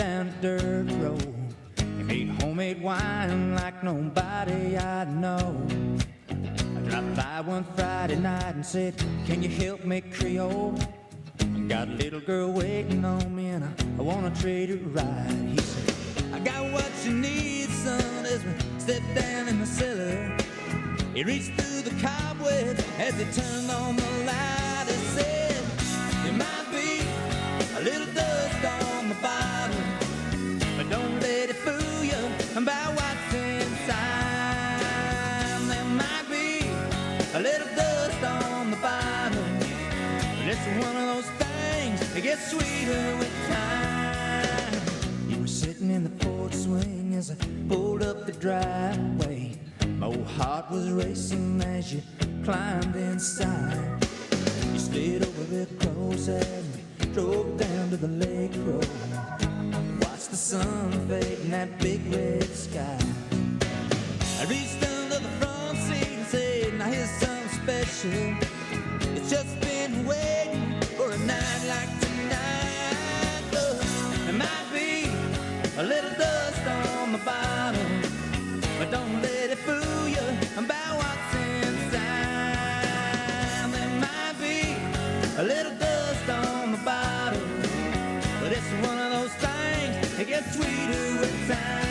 down a dirt road. He made homemade wine like nobody I know. I dropped by one Friday night and said, can you help me, Creole? I got a little girl waiting on me and I wanna treat her right. He said, I got what you need, son, as we stepped down in the cellar. He reached through the cobwebs as he turned on the light. He said, there might be a little dust on the bottom, but don't let it fool you about what's inside. There might be a little dust on the bottom, but it's one of those things that gets sweeter with time. You were sitting in the porch swing as I pulled up the driveway. My old heart was racing as you climbed inside. You slid over the close as we drove down to the lake road. Watched the sun fade in that big red sky. I reached under the front seat and said, now here's something special. It's just been waiting for a night like tonight. There might be a little dust on the bottom, but don't let it fool you about what's inside. There might be a little dust on the bottom, but it's one of those things that gets sweeter with time.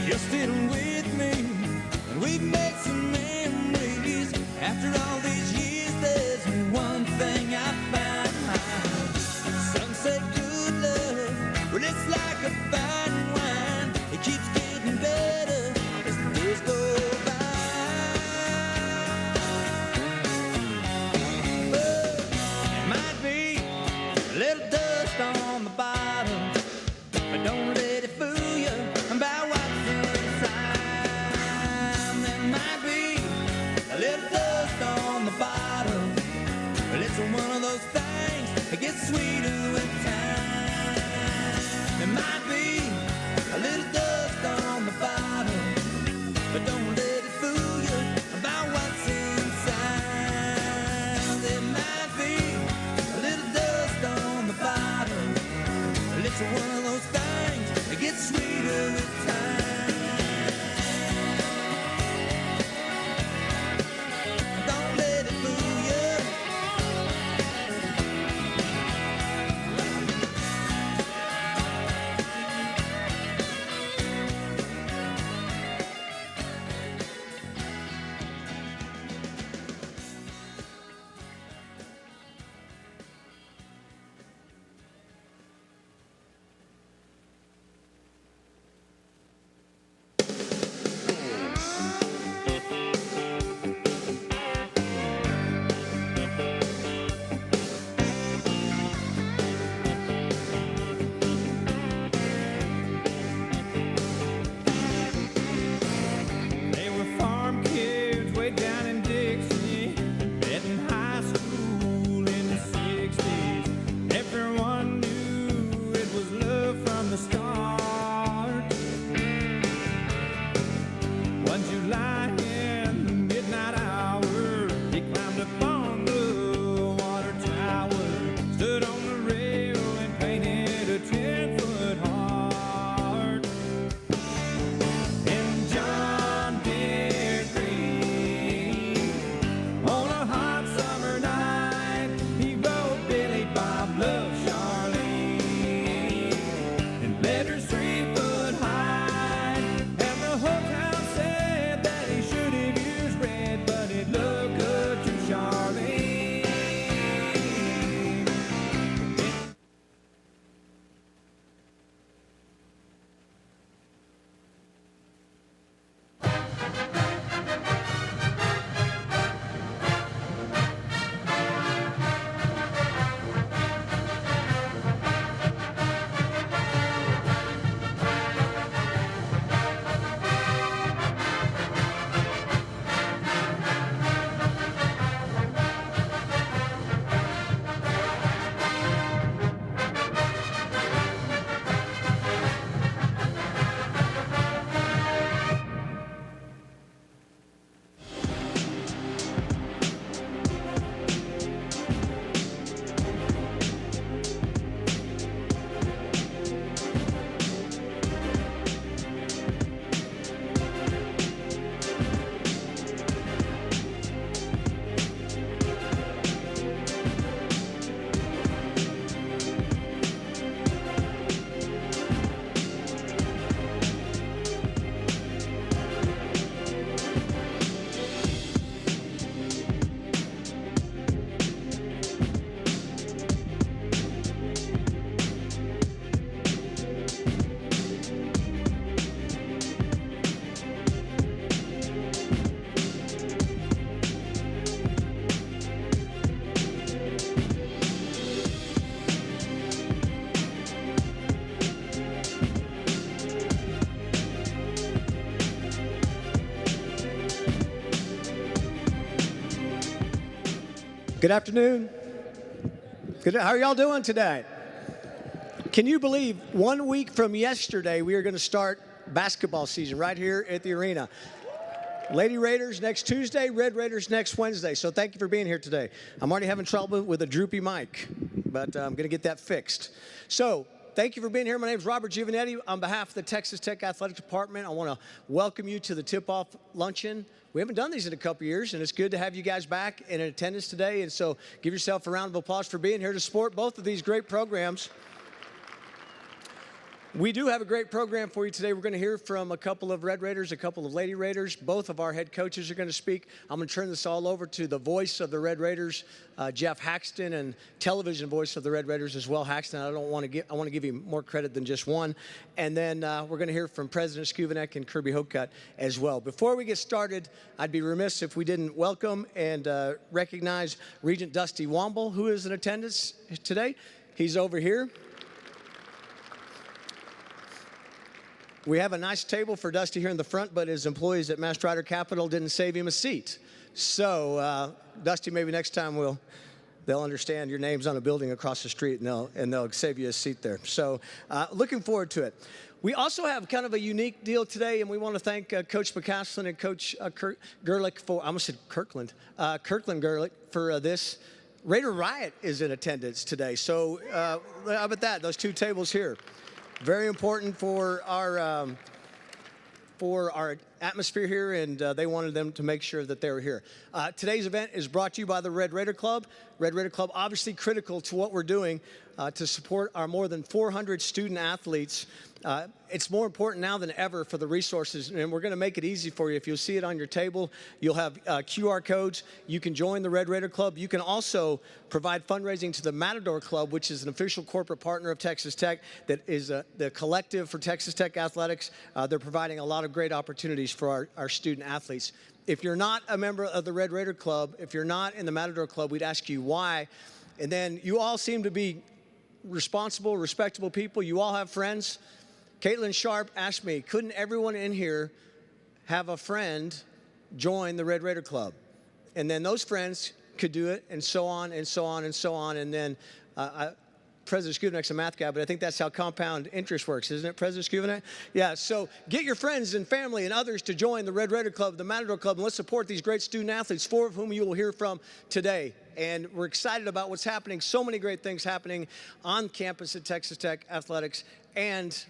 You're still with me, and we've made some memories. After all these years, there's one thing I found. Some say good love, well, it's like a fine wine. It keeps getting better as the days go by. But there might be a little dust on the bottom, but don't let it fool you about what's on the bottom. Well, it's one of those things that gets sweeter with time. There might be a little dust on the bottom, but don't let it fool you about what's inside. There might be a little dust on the bottom. Well, it's one of those things that gets sweeter with time. Good afternoon. How are y'all doing today? Can you believe 1 week from yesterday we are going to start basketball season right here at the arena? Lady Raiders next Tuesday, Red Raiders next Wednesday. So thank you for being here today. I'm already having trouble with a droopy mic, but I'm going to get that fixed. So thank you for being here. My name is Robert Giovanetti. On behalf of the Texas Tech Athletic Department, I want to welcome you to the Tipoff Luncheon. We haven't done these in a couple years, and it's good to have you guys back in attendance today. And so give yourself a round of applause for being here to support both of these great programs. We do have a great program for you today. We're going to hear from a couple of Red Raiders, a couple of Lady Raiders. Both of our head coaches are going to speak. I'm going to turn this all over to the voice of the Red Raiders, Jeff Haxton, and television voice of the Red Raiders as well, Haxton. I want to give you more credit than just one. And then we're going to hear from President Skuvenek and Kirby Hocutt as well. Before we get started, I'd be remiss if we didn't welcome and recognize Regent Dusty Womble, who is in attendance today. He's over here. We have a nice table for Dusty here in the front, but his employees at Mastrider Capital didn't save him a seat. So, Dusty, maybe next time they'll understand your name's on a building across the street, and they'll save you a seat there. So, looking forward to it. We also have kind of a unique deal today, and we want to thank Coach McCaslin and Coach Gerlich for, I almost said Kirkland Gerlich for this. Raider Riot is in attendance today. So, how about that? Those two tables here. Very important for our atmosphere here, and they wanted them to make sure that they were here. Today's event is brought to you by the Red Raider Club. Red Raider Club, obviously critical to what we're doing to support our more than 400 student athletes. It's more important now than ever for the resources, and we're going to make it easy for you. If you'll see it on your table, you'll have QR codes. You can join the Red Raider Club. You can also provide fundraising to the Matador Club, which is an official corporate partner of Texas Tech that is the collective for Texas Tech Athletics. They're providing a lot of great opportunities for our student athletes. If you're not a member of the Red Raider Club, if you're not in the Matador Club, we'd ask you why. And then you all seem to be responsible, respectable people. You all have friends. Caitlin Sharp asked me, couldn't everyone in here have a friend join the Red Raider Club? And then those friends could do it, and so on, and so on, and so on. And then President Skuvenek's a math guy, but I think that's how compound interest works, isn't it, President Skuvenek? Yeah, so get your friends and family and others to join the Red Raider Club, the Matador Club, and let's support these great student athletes, 4 of whom you will hear from today. And we're excited about what's happening. So many great things happening on campus at Texas Tech Athletics and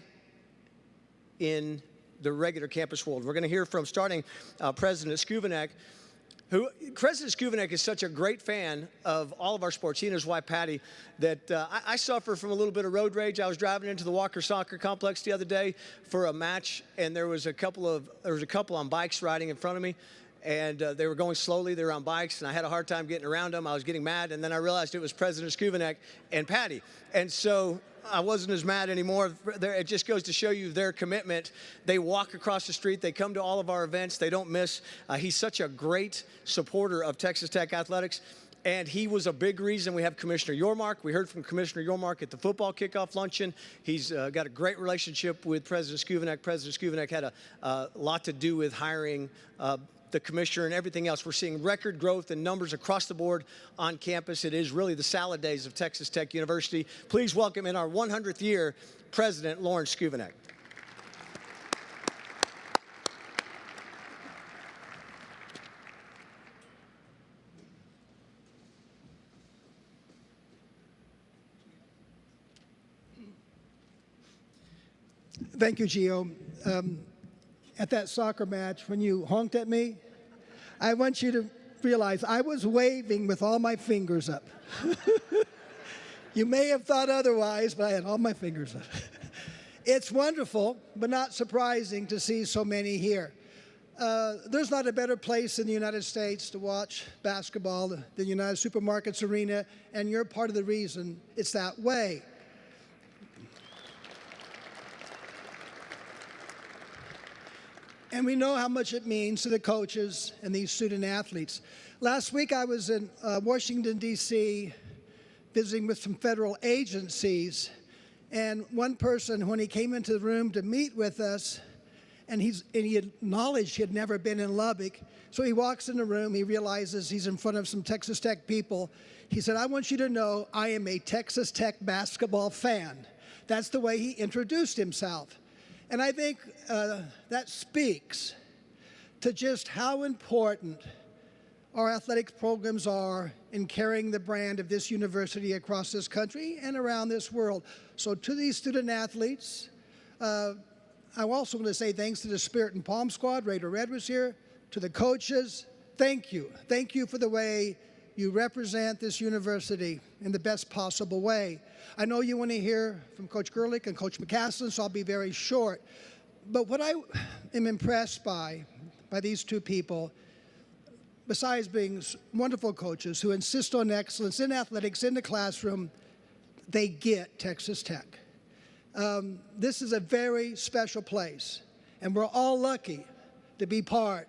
in the regular campus world. We're going to hear from, starting President Skuvenek, President Skuvenek is such a great fan of all of our sports, he and his wife Patty, that I suffer from a little bit of road rage. I was driving into the Walker Soccer Complex the other day for a match, and there was a couple on bikes riding in front of me, and they were going slowly. They were on bikes, and I had a hard time getting around them. I was getting mad, and then I realized it was President Skuvenek and Patty, and so I wasn't as mad anymore. It just goes to show you their commitment. They walk across the street. They come to all of our events. They don't miss. He's such a great supporter of Texas Tech Athletics, and he was a big reason we have Commissioner Yormark. We heard from Commissioner Yormark at the football kickoff luncheon. He's got a great relationship with President Skuvenek. President Skuvenek had a lot to do with hiring the commissioner and everything else. We're seeing record growth in numbers across the board on campus. It is really the salad days of Texas Tech University. Please welcome in our 100th year, President Lawrence Skuvenek. Thank you, Gio. At that soccer match, when you honked at me, I want you to realize I was waving with all my fingers up. You may have thought otherwise, but I had all my fingers up. It's wonderful, but not surprising to see so many here. There's not a better place in the United States to watch basketball than the United Supermarkets Arena, and you're part of the reason it's that way. And we know how much it means to the coaches and these student athletes. Last week I was in Washington, D.C., visiting with some federal agencies, and one person, when he came into the room to meet with us, and he acknowledged he had never been in Lubbock. So he walks in the room, he realizes he's in front of some Texas Tech people. He said, I want you to know I am a Texas Tech basketball fan. That's the way he introduced himself. And I think that speaks to just how important our athletics programs are in carrying the brand of this university across this country and around this world. So to these student athletes, I also want to say thanks to the Spirit and Palm Squad. Raider Red was here. To the coaches, thank you. Thank you for the way you represent this university in the best possible way. I know you want to hear from Coach Glick and Coach McCaslin, so I'll be very short. But what I am impressed by these two people, besides being wonderful coaches who insist on excellence in athletics, in the classroom, they get Texas Tech. This is a very special place, and we're all lucky to be part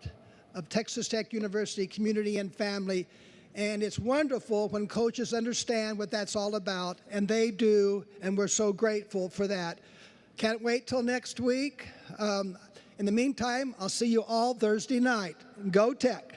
of Texas Tech University community and family. And it's wonderful when coaches understand what that's all about, and they do, and we're so grateful for that. Can't wait till next week. In the meantime, I'll see you all Thursday night. Go Tech.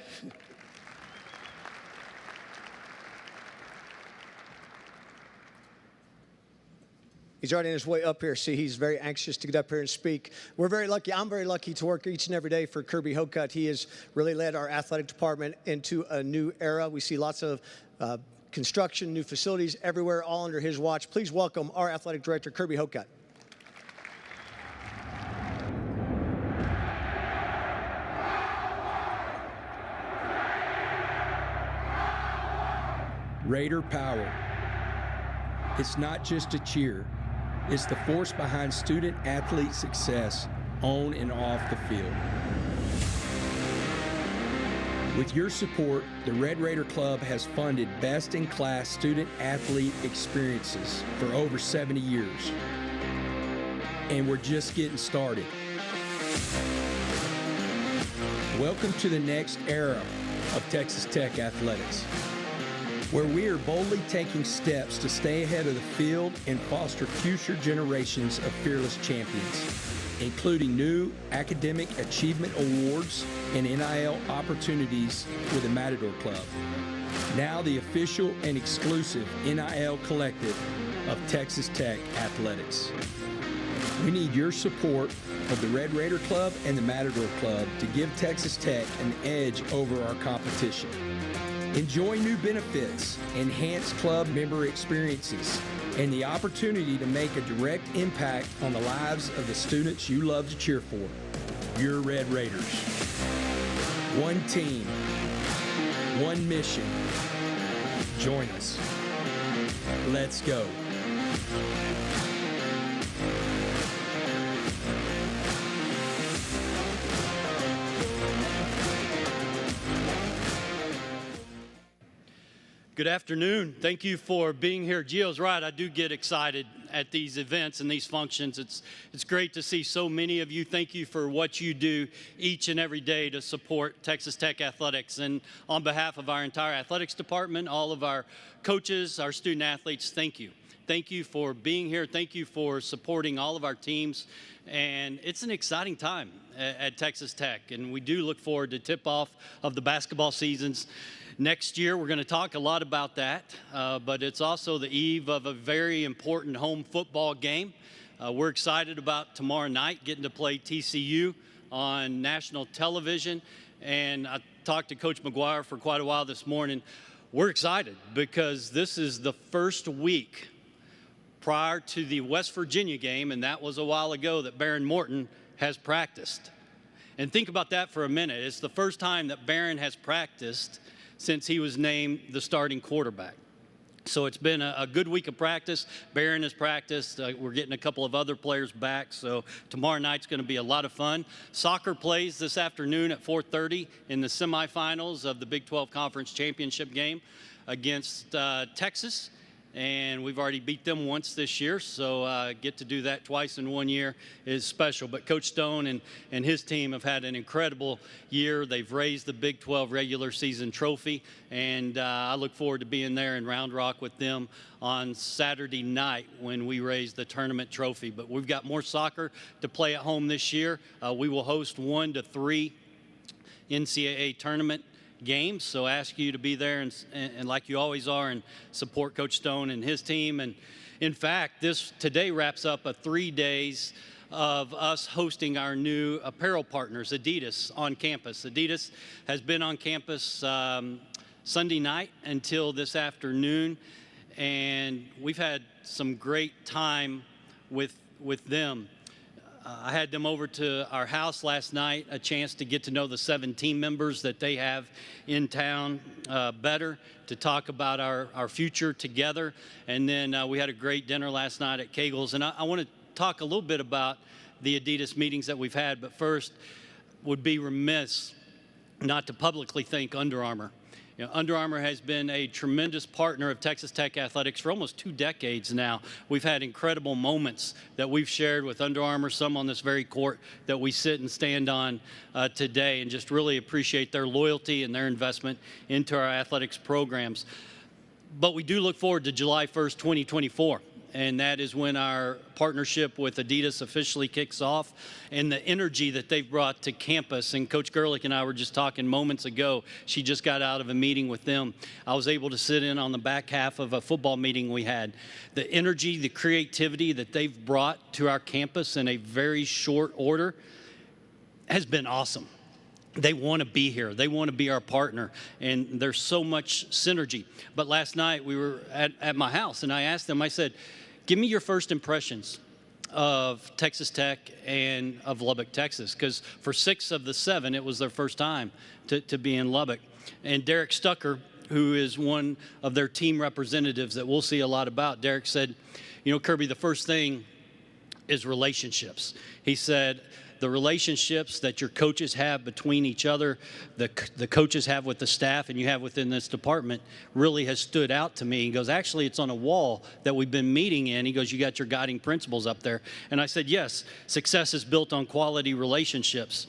He's already on his way up here. See, he's very anxious to get up here and speak. We're very lucky. I'm very lucky to work each and every day for Kirby Hocutt. He has really led our athletic department into a new era. We see lots of construction, new facilities everywhere, all under his watch. Please welcome our athletic director, Kirby Hocutt. Raider power. It's not just a cheer. It's the force behind student-athlete success on and off the field. With your support, the Red Raider Club has funded best-in-class student-athlete experiences for over 70 years. And we're just getting started. Welcome to the next era of Texas Tech athletics, where we are boldly taking steps to stay ahead of the field and foster future generations of fearless champions, including new academic achievement awards and NIL opportunities with the Matador Club, now the official and exclusive NIL collective of Texas Tech Athletics. We need your support of the Red Raider Club and the Matador Club to give Texas Tech an edge over our competition. Enjoy new benefits, enhanced club member experiences, and the opportunity to make a direct impact on the lives of the students you love to cheer for. Your Red Raiders. One team, one mission. Join us. Let's go. Good afternoon. Thank you for being here. Gio's right. I do get excited at these events and these functions. It's great to see so many of you. Thank you for what you do each and every day to support Texas Tech athletics. And on behalf of our entire athletics department, all of our coaches, our student athletes, thank you. Thank you for being here. Thank you for supporting all of our teams. And it's an exciting time at Texas Tech. And we do look forward to tip-off of the basketball seasons. Next year, we're going to talk a lot about that, but it's also the eve of a very important home football game. We're excited about tomorrow night getting to play TCU on national television. And I talked to Coach McGuire for quite a while this morning. We're excited because this is the first week prior to the West Virginia game, and that was a while ago, that Baron Morton has practiced. And think about that for a minute. It's the first time that Baron has practiced since he was named the starting quarterback. So it's been a good week of practice. Baron has practiced. We're getting a couple of other players back. So tomorrow night's going to be a lot of fun. Soccer plays this afternoon at 4:30 in the semifinals of the Big 12 Conference Championship game against Texas. and we've already beat them once this year, so get to do that twice in 1 year is special. But Coach Stone and his team have had an incredible year. They've raised the Big 12 regular season trophy, and I look forward to being there in Round Rock with them on Saturday night when we raise the tournament trophy. But we've got more soccer to play at home this year. We will host 1 to 3 NCAA tournament games, so ask you to be there and like you always are, and support Coach Stone and his team. And in fact, today wraps up 3 days of us hosting our new apparel partners, Adidas, on campus. Adidas has been on campus Sunday night until this afternoon, and we've had some great time with them. I had them over to our house last night, a chance to get to know the 7 team members that they have in town better, to talk about our future together. And then we had a great dinner last night at Kegel's. And I want to talk a little bit about the Adidas meetings that we've had, but first would be remiss not to publicly thank Under Armour. You know, Under Armour has been a tremendous partner of Texas Tech Athletics for almost 2 decades now. We've had incredible moments that we've shared with Under Armour, some on this very court that we sit and stand on today, and just really appreciate their loyalty and their investment into our athletics programs. But we do look forward to July 1st, 2024. And that is when our partnership with Adidas officially kicks off, and the energy that they've brought to campus. And Coach Gerlich and I were just talking moments ago. She just got out of a meeting with them. I was able to sit in on the back half of a football meeting we had. The energy, the creativity that they've brought to our campus in a very short order has been awesome. They want to be here. They want to be our partner, and there's so much synergy. But last night we were at my house, and I asked them, I said, give me your first impressions of Texas Tech and of Lubbock, Texas, because for 6 of the 7, it was their first time to be in Lubbock. And Derek Stucker, who is one of their team representatives that we'll see a lot about, Derek said, you know, Kirby, the first thing is relationships. He said, the relationships that your coaches have between each other, the coaches have with the staff, and you have within this department really has stood out to me. He goes, actually, it's on a wall that we've been meeting in. He goes, you got your guiding principles up there. And I said, yes, success is built on quality relationships.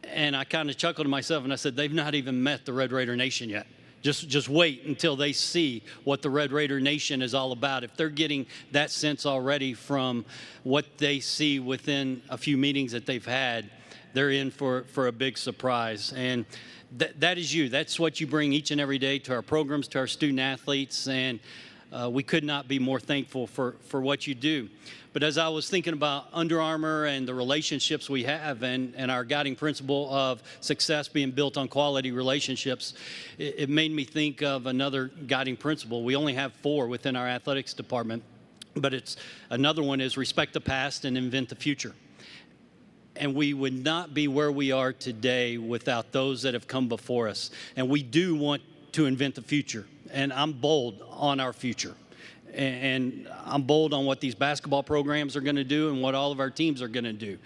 And I kind of chuckled to myself, and I said, they've not even met the Red Raider Nation yet. Just wait until they see what the Red Raider Nation is all about. If they're getting that sense already from what they see within a few meetings that they've had, they're in for a big surprise. And that is you. That's what you bring each and every day to our programs, to our student athletes, and we could not be more thankful for what you do. But as I was thinking about Under Armour and the relationships we have, and our guiding principle of success being built on quality relationships, it made me think of another guiding principle. We only have 4 within our athletics department, but another one is respect the past and invent the future. And we would not be where we are today without those that have come before us. And we do want to invent the future. And I'm bold on our future. And I'm bold on what these basketball programs are going to do and what all of our teams are going to do.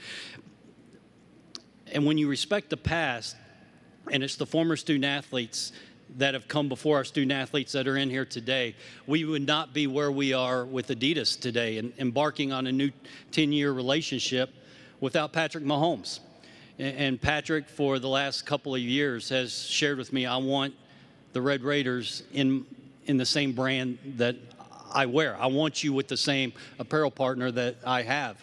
And when you respect the past, and it's the former student athletes that have come before our student athletes that are in here today, we would not be where we are with Adidas today and embarking on a new 10-year relationship without Patrick Mahomes. And Patrick, for the last couple of years, has shared with me, I want the Red Raiders in the same brand that I wear. I want you with the same apparel partner that I have.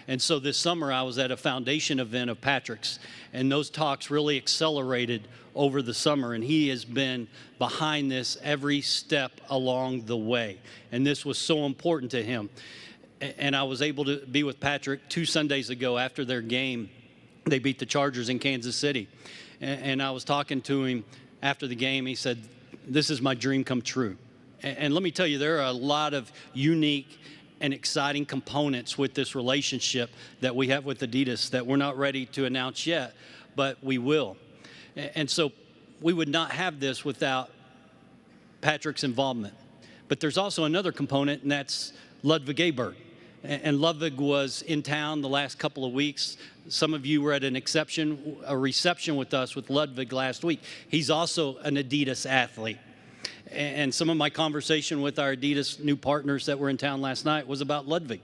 And so this summer I was at a foundation event of Patrick's, and those talks really accelerated over the summer, and he has been behind this every step along the way. And this was so important to him. And I was able to be with Patrick 2 Sundays ago after their game. They beat the Chargers in Kansas City. And I was talking to him after the game. He said, this is my dream come true. And let me tell you, there are a lot of unique and exciting components with this relationship that we have with Adidas that we're not ready to announce yet, but we will. And so we would not have this without Patrick's involvement. But there's also another component, and that's Ludwig Aberg. And Ludwig was in town the last couple of weeks. Some of you were at a reception with us with Ludwig last week. He's also an Adidas athlete. And some of my conversation with our Adidas new partners that were in town last night was about Ludwig.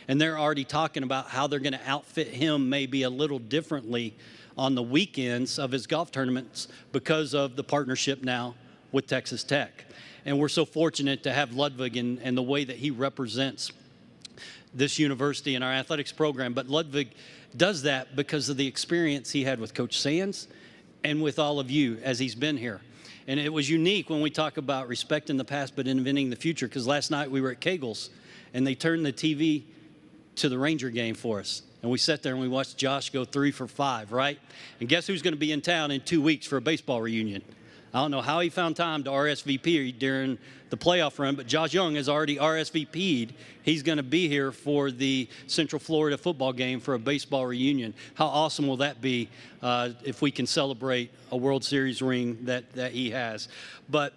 And they're already talking about how they're going to outfit him maybe a little differently on the weekends of his golf tournaments because of the partnership now with Texas Tech. And we're so fortunate to have Ludwig and the way that he represents this university and our athletics program. But Ludwig does that because of the experience he had with Coach Sands and with all of you as he's been here. And it was unique when we talk about respecting the past but inventing the future, because last night we were at Kegel's and they turned the TV to the Ranger game for us. And we sat there and we watched Josh go 3 for 5, right? And guess who's going to be in town in 2 weeks for a baseball reunion? I don't know how he found time to RSVP during the playoff run, but Josh Young has already RSVP'd. He's going to be here for the Central Florida football game for a baseball reunion. How awesome will that be if we can celebrate a World Series ring that he has? But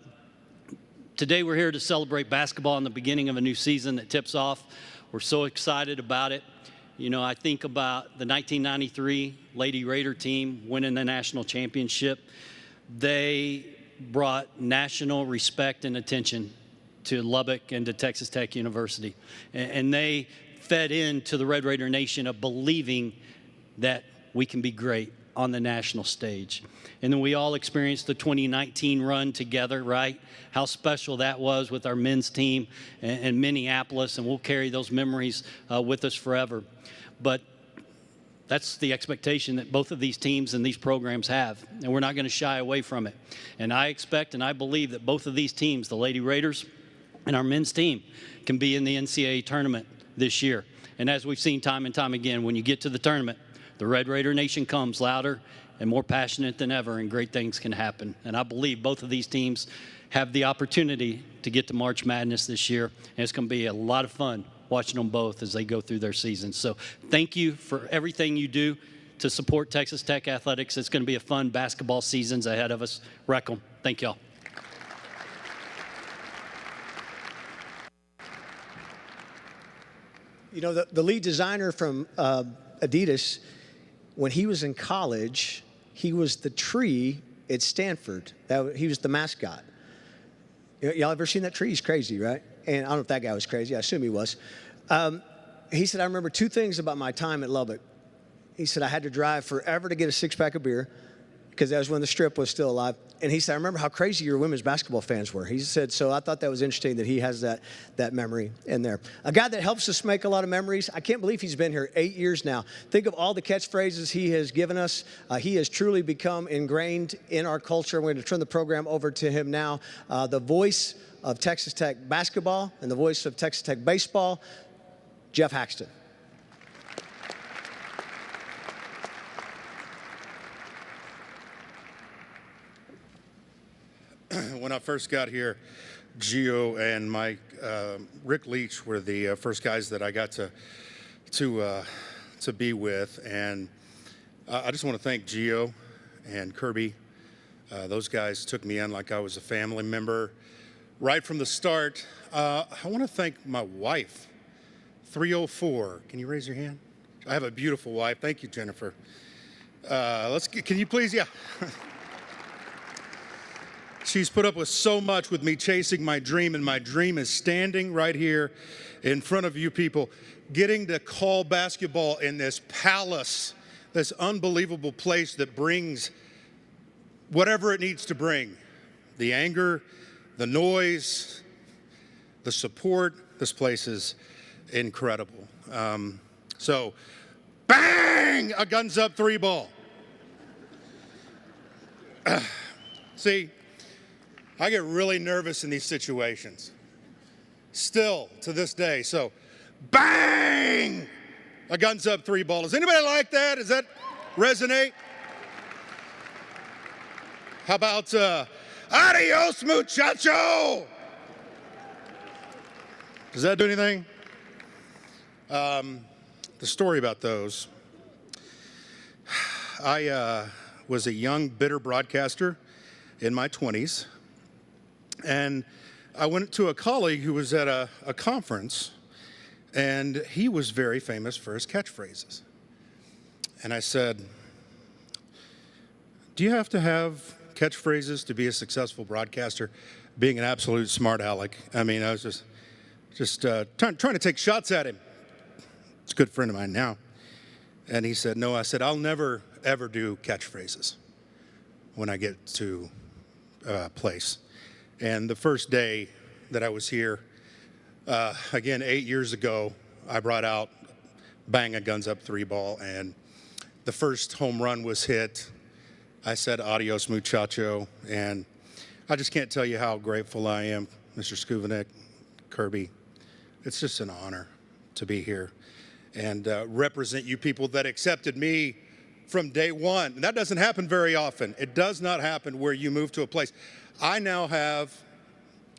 today we're here to celebrate basketball in the beginning of a new season that tips off. We're so excited about it. You know, I think about the 1993 Lady Raider team winning the national championship. They brought national respect and attention to Lubbock and to Texas Tech University. And they fed into the Red Raider Nation of believing that we can be great on the national stage. And then we all experienced the 2019 run together, right? How special that was with our men's team in Minneapolis, and we'll carry those memories with us forever. But that's the expectation that both of these teams and these programs have, and we're not going to shy away from it. And I expect and I believe that both of these teams, the Lady Raiders and our men's team, can be in the NCAA tournament this year. And as we've seen time and time again, when you get to the tournament, the Red Raider Nation comes louder and more passionate than ever, and great things can happen. And I believe both of these teams have the opportunity to get to March Madness this year, and it's going to be a lot of fun watching them both as they go through their season. So thank you for everything you do to support Texas Tech athletics. It's going to be a fun basketball seasons ahead of us. Wreck 'em. Thank y'all. You know, the lead designer from Adidas, when he was in college, he was the tree at Stanford. He was the mascot. Y'all ever seen that tree? He's crazy, right? And I don't know if that guy was crazy. I assume he was. He said, I remember 2 things about my time at Lubbock. He said, I had to drive forever to get a 6-pack of beer because that was when the Strip was still alive. And he said, I remember how crazy your women's basketball fans were. He said, so I thought that was interesting that he has that memory in there. A guy that helps us make a lot of memories. I can't believe he's been here 8 years now. Think of all the catchphrases he has given us. He has truly become ingrained in our culture. We're going to turn the program over to him now. The voice of Texas Tech basketball and the voice of Texas Tech baseball, Jeff Haxton. When I first got here, Gio and Mike, Rick Leach were the first guys that I got to be with, and I just want to thank Gio and Kirby. Those guys took me in like I was a family member right from the start. I want to thank my wife, 304. Can you raise your hand? I have a beautiful wife. Thank you, Jennifer. Can you please, yeah. She's put up with so much with me chasing my dream, and my dream is standing right here in front of you people, getting to call basketball in this palace, this unbelievable place that brings whatever it needs to bring. The anger, the noise, the support. This place is incredible. So, bang! A guns up 3 ball. See, I get really nervous in these situations, still to this day. So, bang! A guns up 3 ball. Does anybody like that? Does that resonate? How about adios, muchacho? Does that do anything? The story about those. I was a young, bitter broadcaster in my 20s. And I went to a colleague who was at a conference, and he was very famous for his catchphrases. And I said, do you have to have catchphrases to be a successful broadcaster? being an absolute smart aleck. I mean, I was just trying to take shots at him. It's a good friend of mine now. And he said, no. I said, I'll never, ever do catchphrases when I get to place. And the first day that I was here, again, 8 years ago, I brought out bang a guns up 3 ball, and the first home run was hit. I said, adios, muchacho, and I just can't tell you how grateful I am, Mr. Skuvanek, Kirby. It's just an honor to be here and represent you people that accepted me from day one. And that doesn't happen very often. It does not happen where you move to a place. I now have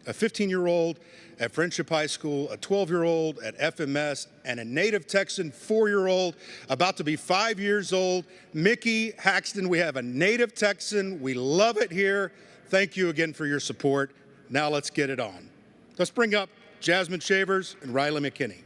a 15-year-old at Friendship High School, a 12-year-old at FMS, and a native Texan 4-year-old, about to be 5 years old. Mickey Haxton, we have a native Texan. We love it here. Thank you again for your support. Now let's get it on. Let's bring up Jasmine Shavers and Riley McKinney.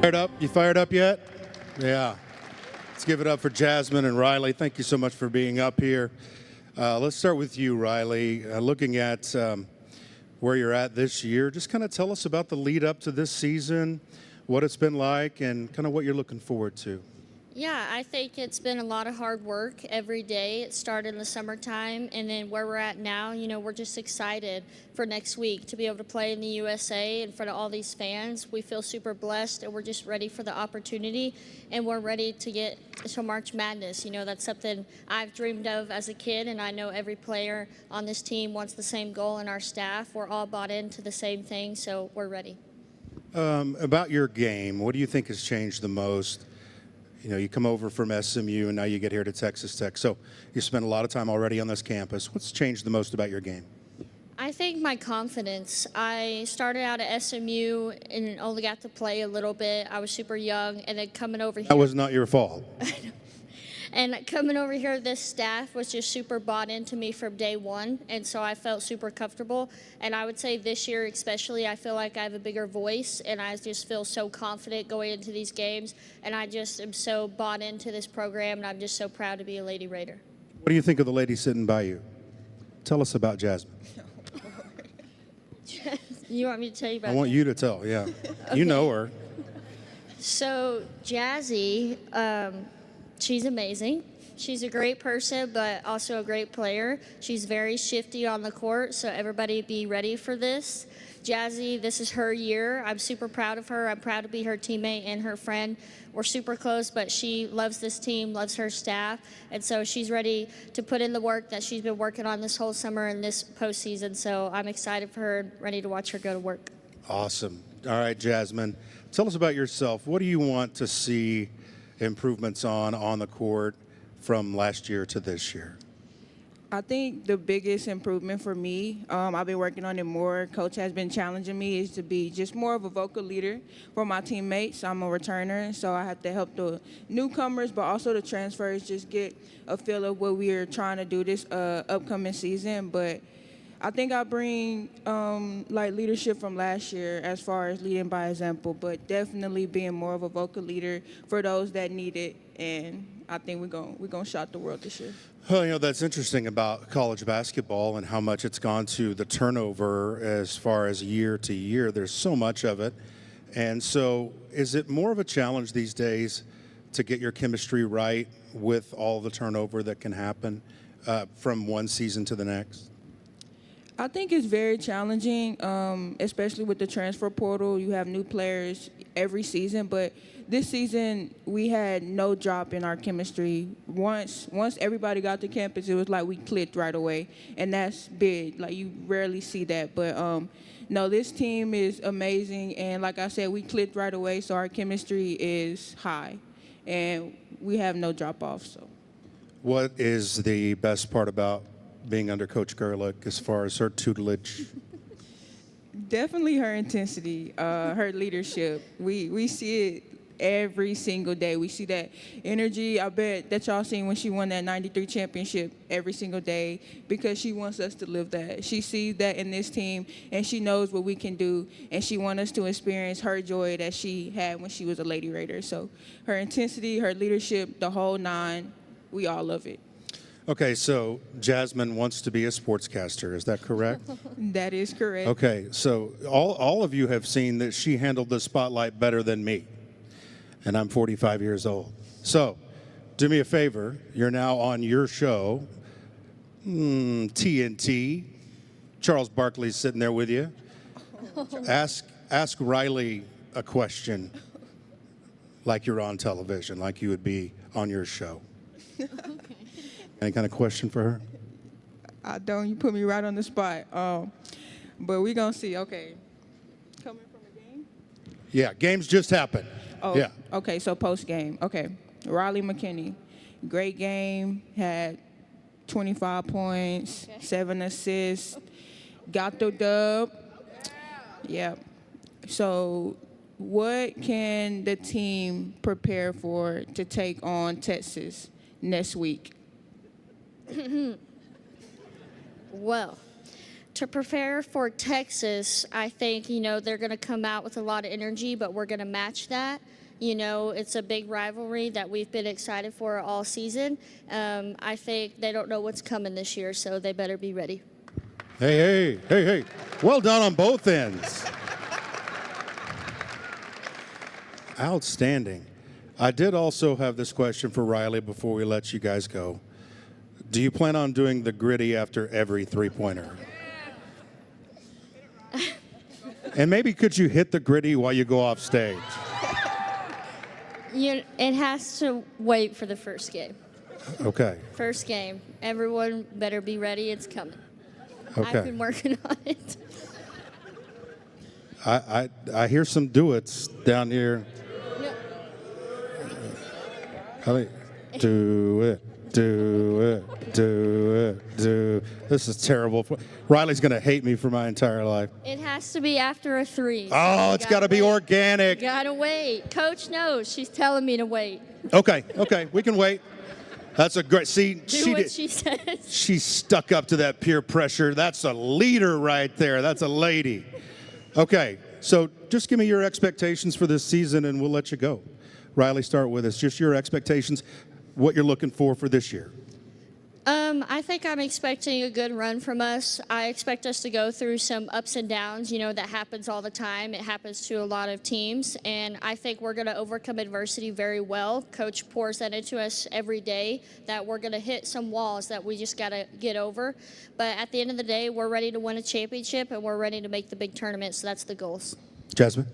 Fired up? You fired up yet? Yeah. Let's give it up for Jasmine and Riley. Thank you so much for being up here. Let's start with you, Riley. Looking at where you're at this year, just kind of tell us about the lead up to this season, what it's been like, and kind of what you're looking forward to. Yeah, I think it's been a lot of hard work every day. It started in the summertime, and then where we're at now, you know, we're just excited for next week to be able to play in the USA in front of all these fans. We feel super blessed, and we're just ready for the opportunity, and we're ready to get to March Madness. You know, that's something I've dreamed of as a kid, and I know every player on this team wants the same goal, and our staff, we're all bought into the same thing, so we're ready. About your game, what do you think has changed the most? You know, you come over from SMU and now you get here to Texas Tech. So you spent a lot of time already on this campus. What's changed the most about your game? I think my confidence. I started out at SMU and only got to play a little bit. I was super young, and then coming over here. That was not your fault. And coming over here, this staff was just super bought into me from day one, and so I felt super comfortable. And I would say this year especially, I feel like I have a bigger voice, and I just feel so confident going into these games, and I just am so bought into this program, and I'm just so proud to be a Lady Raider. What do you think of the lady sitting by you? Tell us about Jasmine. You want me to tell you about I want you to tell, yeah. Okay. You know her. So Jazzy, she's amazing. She's a great person, but also a great player. She's very shifty on the court, so everybody be ready for this. Jazzy, this is her year. I'm super proud of her. I'm proud to be her teammate and her friend. We're super close, but she loves this team, loves her staff, and so she's ready to put in the work that she's been working on this whole summer and this postseason. So I'm excited for her, ready to watch her go to work. Awesome. All right, Jasmine, tell us about yourself. What do you want to see improvements on the court from last year to this year? I think the biggest improvement for me, I've been working on it more. Coach has been challenging me, is to be just more of a vocal leader for my teammates. I'm a returner, so I have to help the newcomers, but also the transfers, just get a feel of what we are trying to do this upcoming season. But I think I bring like leadership from last year as far as leading by example, but definitely being more of a vocal leader for those that need it. And I think we're gonna shock the world this year. Well, that's interesting about college basketball and how much it's gone to the turnover as far as year to year. There's so much of it. And so is it more of a challenge these days to get your chemistry right with all the turnover that can happen from one season to the next? I think it's very challenging, especially with the transfer portal. You have new players every season, but this season we had no drop in our chemistry. Once everybody got to campus, it was like we clicked right away, and that's big. Like, you rarely see that, but no, this team is amazing, and like I said, we clicked right away, so our chemistry is high, and we have no drop-off. So, what is the best part about being under Coach Gerlich as far as her tutelage? definitely her intensity, her leadership. We see it every single day. We see that energy. I bet that y'all seen when she won that 93 championship every single day, because she wants us to live that. She sees that in this team, and she knows what we can do, and she wants us to experience her joy that she had when she was a Lady Raider. So her intensity, her leadership, the whole nine, we all love it. Okay, so Jasmine wants to be a sportscaster. Is that correct? That is correct. Okay, so all of you have seen that she handled the spotlight better than me, and I'm 45 years old. So do me a favor. You're now on your show, TNT. Charles Barkley's sitting there with you. Ask Riley a question like you're on television, like you would be on your show. Okay. Any kind of question for her? I don't. You put me right on the spot. But we gonna see. Okay. Coming from a game? Yeah, games just happened. Oh, yeah. Okay, so post game. Okay. Riley McKinney, great game. Had 25 points, 7 assists. Got the dub. Yeah. So, what can the team prepare for to take on Texas next week? Well, to prepare for Texas, I think, they're going to come out with a lot of energy, but we're going to match that. It's a big rivalry that we've been excited for all season. I think they don't know what's coming this year, so they better be ready. Hey. Well done on both ends. Outstanding. I did also have this question for Riley before we let you guys go. Do you plan on doing the gritty after every three-pointer? And maybe could you hit the gritty while you go off stage? It has to wait for the first game. Okay. First game. Everyone better be ready. It's coming. Okay. I've been working on it. I hear some duets down here. No. Do it. This is terrible. Riley's going to hate me for my entire life. It has to be after a three. Oh, it's got to be organic. Gotta wait. Coach knows. She's telling me to wait. Okay. We can wait. That's a great. See, she says. She's stuck up to that peer pressure. That's a leader right there. That's a lady. Okay, so just give me your expectations for this season, and we'll let you go. Riley, start with us. Just your expectations, what you're looking for this year. I think I'm expecting a good run from us. I expect us to go through some ups and downs, that happens all the time. It happens to a lot of teams, and I think we're going to overcome adversity very well. Coach pours that into us every day, that we're going to hit some walls that we just got to get over. But at the end of the day, we're ready to win a championship, and we're ready to make the big tournament, so that's the goals. Jasmine?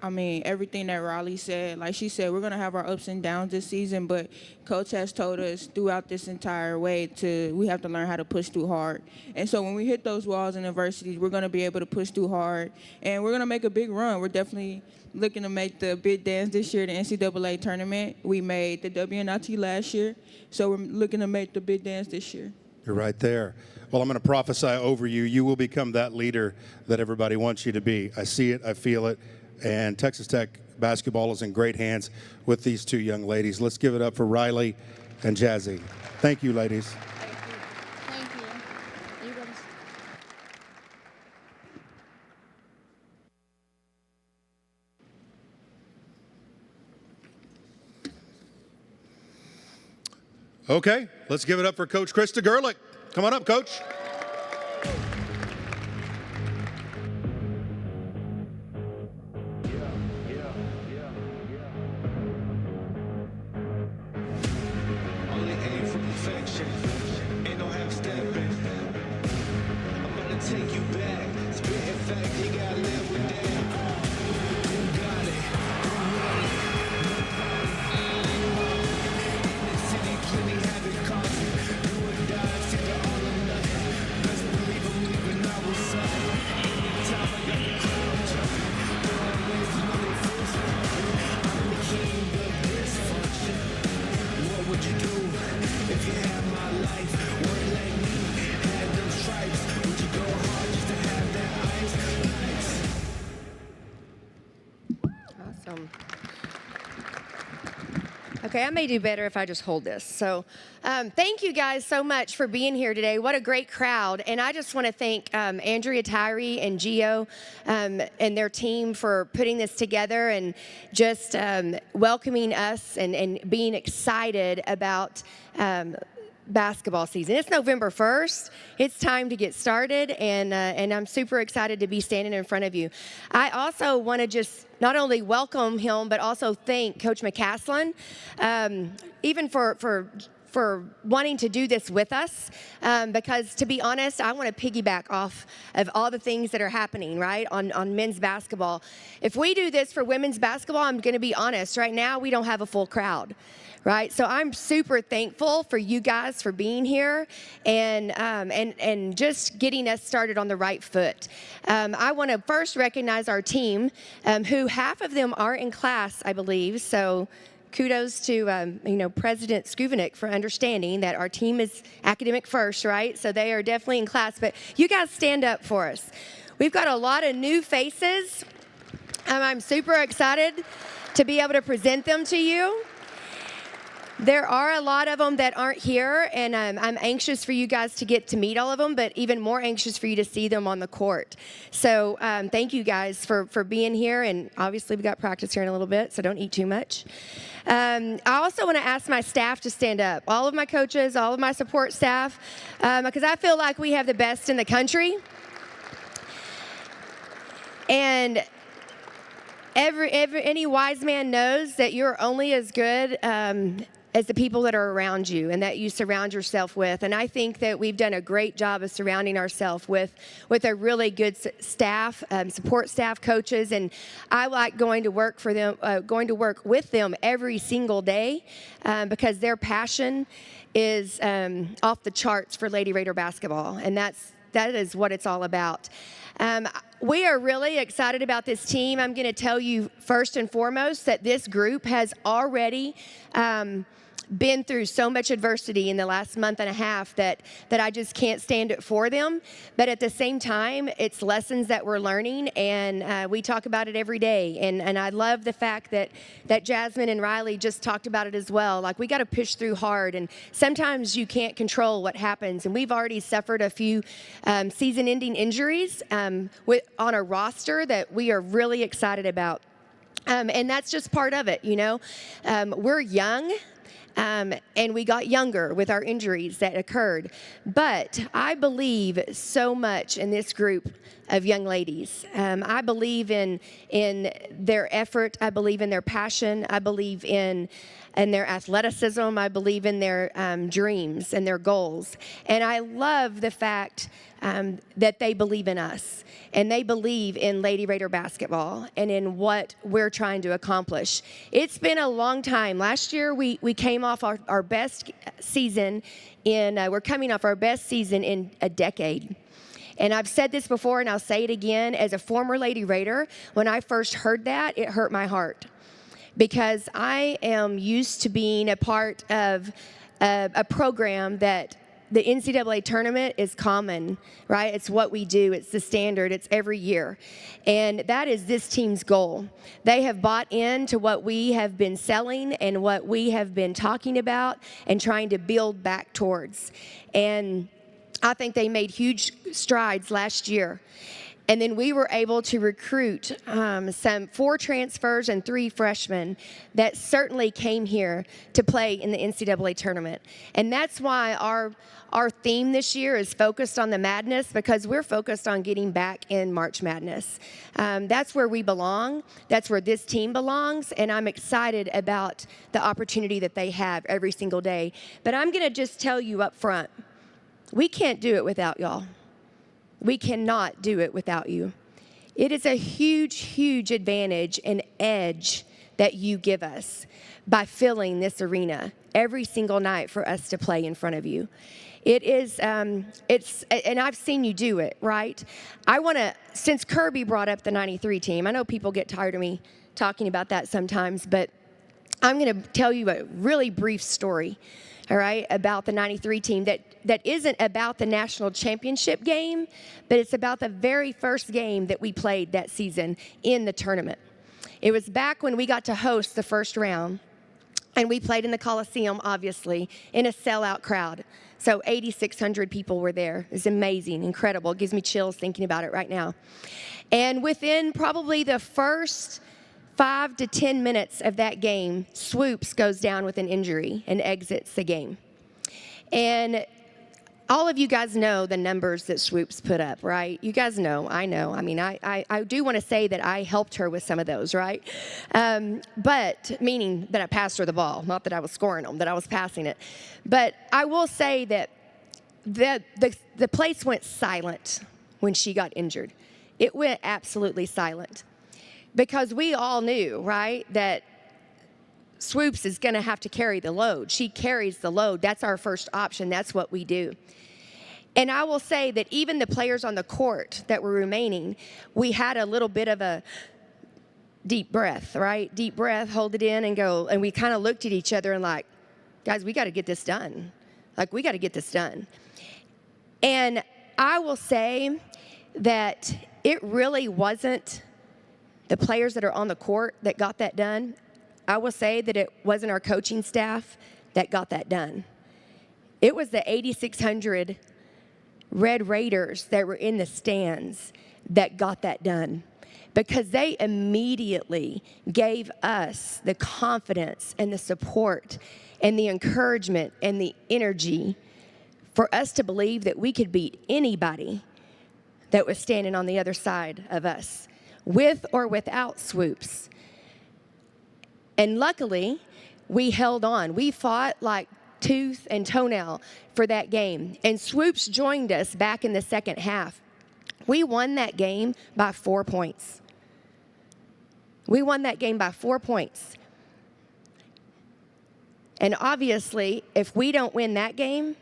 I mean, everything that Riley said, like she said, we're going to have our ups and downs this season, but Coach has told us throughout this entire way we have to learn how to push through hard. And so when we hit those walls and adversities, we're going to be able to push through hard, and we're going to make a big run. We're definitely looking to make the big dance this year, the NCAA tournament. We made the WNIT last year, so we're looking to make the big dance this year. You're right there. Well, I'm going to prophesy over you. You will become that leader that everybody wants you to be. I see it. I feel it. And Texas Tech basketball is in great hands with these two young ladies. Let's give it up for Riley and Jazzy. Thank you, ladies. Thank you. You guys. Okay, let's give it up for Coach Krista Gerlich. Come on up, Coach. Only aim for perfection. Ain't no half-stepping. I'm gonna take you back. Spitting fact, you gotta live with that. Got it. In the city, plenty havoc causing. Do or die, it's either all or nothing. Best believe I'm leaving out with something. Anytime I got the crowd jumping. Always know they fist pumping. I'm the king of dysfunction. What would you do if you had my life? Weren't like me, had them stripes. Would you go hard just to have that ice? Nice. Awesome. Okay, I may do better if I just hold this. So thank you guys so much for being here today. What a great crowd. And I just want to thank Andrea Tyree and Gio and their team for putting this together and just welcoming us and being excited about basketball season. It's November 1st. It's time to get started, and I'm super excited to be standing in front of you. I also want to just not only welcome him, but also thank Coach McCaslin, even for wanting to do this with us, because to be honest, I want to piggyback off of all the things that are happening, right, on men's basketball. If we do this for women's basketball, I'm going to be honest, right now we don't have a full crowd. Right, so I'm super thankful for you guys for being here and just getting us started on the right foot. I want to first recognize our team, who half of them are in class, I believe. So kudos to President Skuvanik for understanding that our team is academic first, right? So they are definitely in class. But you guys stand up for us. We've got a lot of new faces. I'm super excited to be able to present them to you. There are a lot of them that aren't here, and I'm anxious for you guys to get to meet all of them, but even more anxious for you to see them on the court. So thank you guys for being here, and obviously we got practice here in a little bit, so don't eat too much. I also want to ask my staff to stand up, all of my coaches, all of my support staff, because I feel like we have the best in the country. And any wise man knows that you're only as good as the people that are around you and that you surround yourself with. And I think that we've done a great job of surrounding ourselves with a really good staff, support staff, coaches, and I like going to work with them every single day because their passion is off the charts for Lady Raider basketball, and that is what it's all about. We are really excited about this team. I'm going to tell you first and foremost that this group has already been through so much adversity in the last month and a half that I just can't stand it for them. But at the same time, it's lessons that we're learning, and we talk about it every day. And I love the fact that Jasmine and Riley just talked about it as well. Like, we got to push through hard, and sometimes you can't control what happens. And we've already suffered a few season-ending injuries on a roster that we are really excited about. And that's just part of it, We're young. And we got younger with our injuries that occurred. But I believe so much in this group of young ladies. I believe in their effort. I believe in their passion. I believe in their athleticism. I believe in their dreams and their goals. And I love the fact that they believe in us. And they believe in Lady Raider basketball and in what we're trying to accomplish. It's been a long time. Last year, we came off our best season we're coming off our best season in a decade. And I've said this before, and I'll say it again. As a former Lady Raider, when I first heard that, it hurt my heart. Because I am used to being a part of a program that the NCAA tournament is common, right? It's what we do. It's the standard. It's every year. And that is this team's goal. They have bought into what we have been selling and what we have been talking about and trying to build back towards. And I think they made huge strides last year. And then we were able to recruit some 4 transfers and 3 freshmen that certainly came here to play in the NCAA tournament. And that's why our theme this year is focused on the madness, because we're focused on getting back in March Madness. That's where we belong. That's where this team belongs. And I'm excited about the opportunity that they have every single day. But I'm going to just tell you up front, we can't do it without y'all. We cannot do it without you. It is a huge, huge advantage and edge that you give us by filling this arena every single night for us to play in front of you. It is, and I've seen you do it, right? I want to, since Kirby brought up the 93 team, I know people get tired of me talking about that sometimes, but I'm going to tell you a really brief story, all right, about the 93 team that isn't about the national championship game, but it's about the very first game that we played that season in the tournament. It was back when we got to host the first round, and we played in the Coliseum, obviously, in a sellout crowd. So 8,600 people were there. It's amazing, incredible. It gives me chills thinking about it right now. And within probably the first 5 to 10 minutes of that game, Swoops goes down with an injury and exits the game. And all of you guys know the numbers that Swoops put up, right? You guys know, I know. I mean, I do want to say that I helped her with some of those, right? But meaning that I passed her the ball, not that I was scoring them, that I was passing it. But I will say that the place went silent when she got injured. It went absolutely silent. Because we all knew, right, that Swoops is going to have to carry the load. She carries the load. That's our first option. That's what we do. And I will say that even the players on the court that were remaining, we had a little bit of a deep breath, right? Deep breath, hold it in and go. And we kind of looked at each other and like, guys, we got to get this done. Like, we got to get this done. And I will say that it really wasn't the players that are on the court that got that done. I will say that it wasn't our coaching staff that got that done. It was the 8,600 Red Raiders that were in the stands that got that done, because they immediately gave us the confidence and the support and the encouragement and the energy for us to believe that we could beat anybody that was standing on the other side of us, with or without Swoops. And luckily, we held on. We fought like tooth and toenail for that game. And Swoops joined us back in the second half. We won that game by 4 points. We won that game by 4 points. And obviously, if we don't win that game,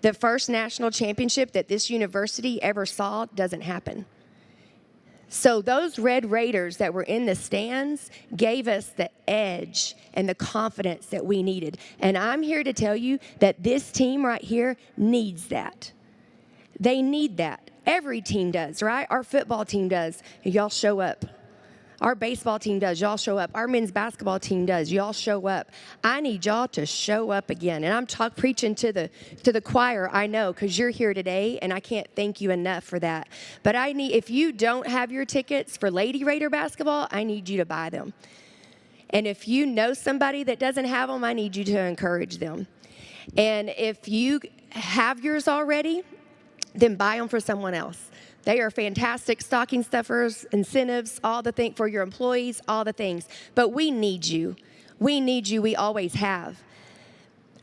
the first national championship that this university ever saw doesn't happen. So those Red Raiders that were in the stands gave us the edge and the confidence that we needed. And I'm here to tell you that this team right here needs that. They need that. Every team does, right? Our football team does. Y'all show up. Our baseball team does. Y'all show up. Our men's basketball team does. Y'all show up. I need y'all to show up again. And I'm preaching to the choir, I know, because you're here today, and I can't thank you enough for that. But if you don't have your tickets for Lady Raider basketball, I need you to buy them. And if you know somebody that doesn't have them, I need you to encourage them. And if you have yours already, then buy them for someone else. They are fantastic stocking stuffers, incentives, all the things for your employees, all the things. But we need you. We need you. We always have.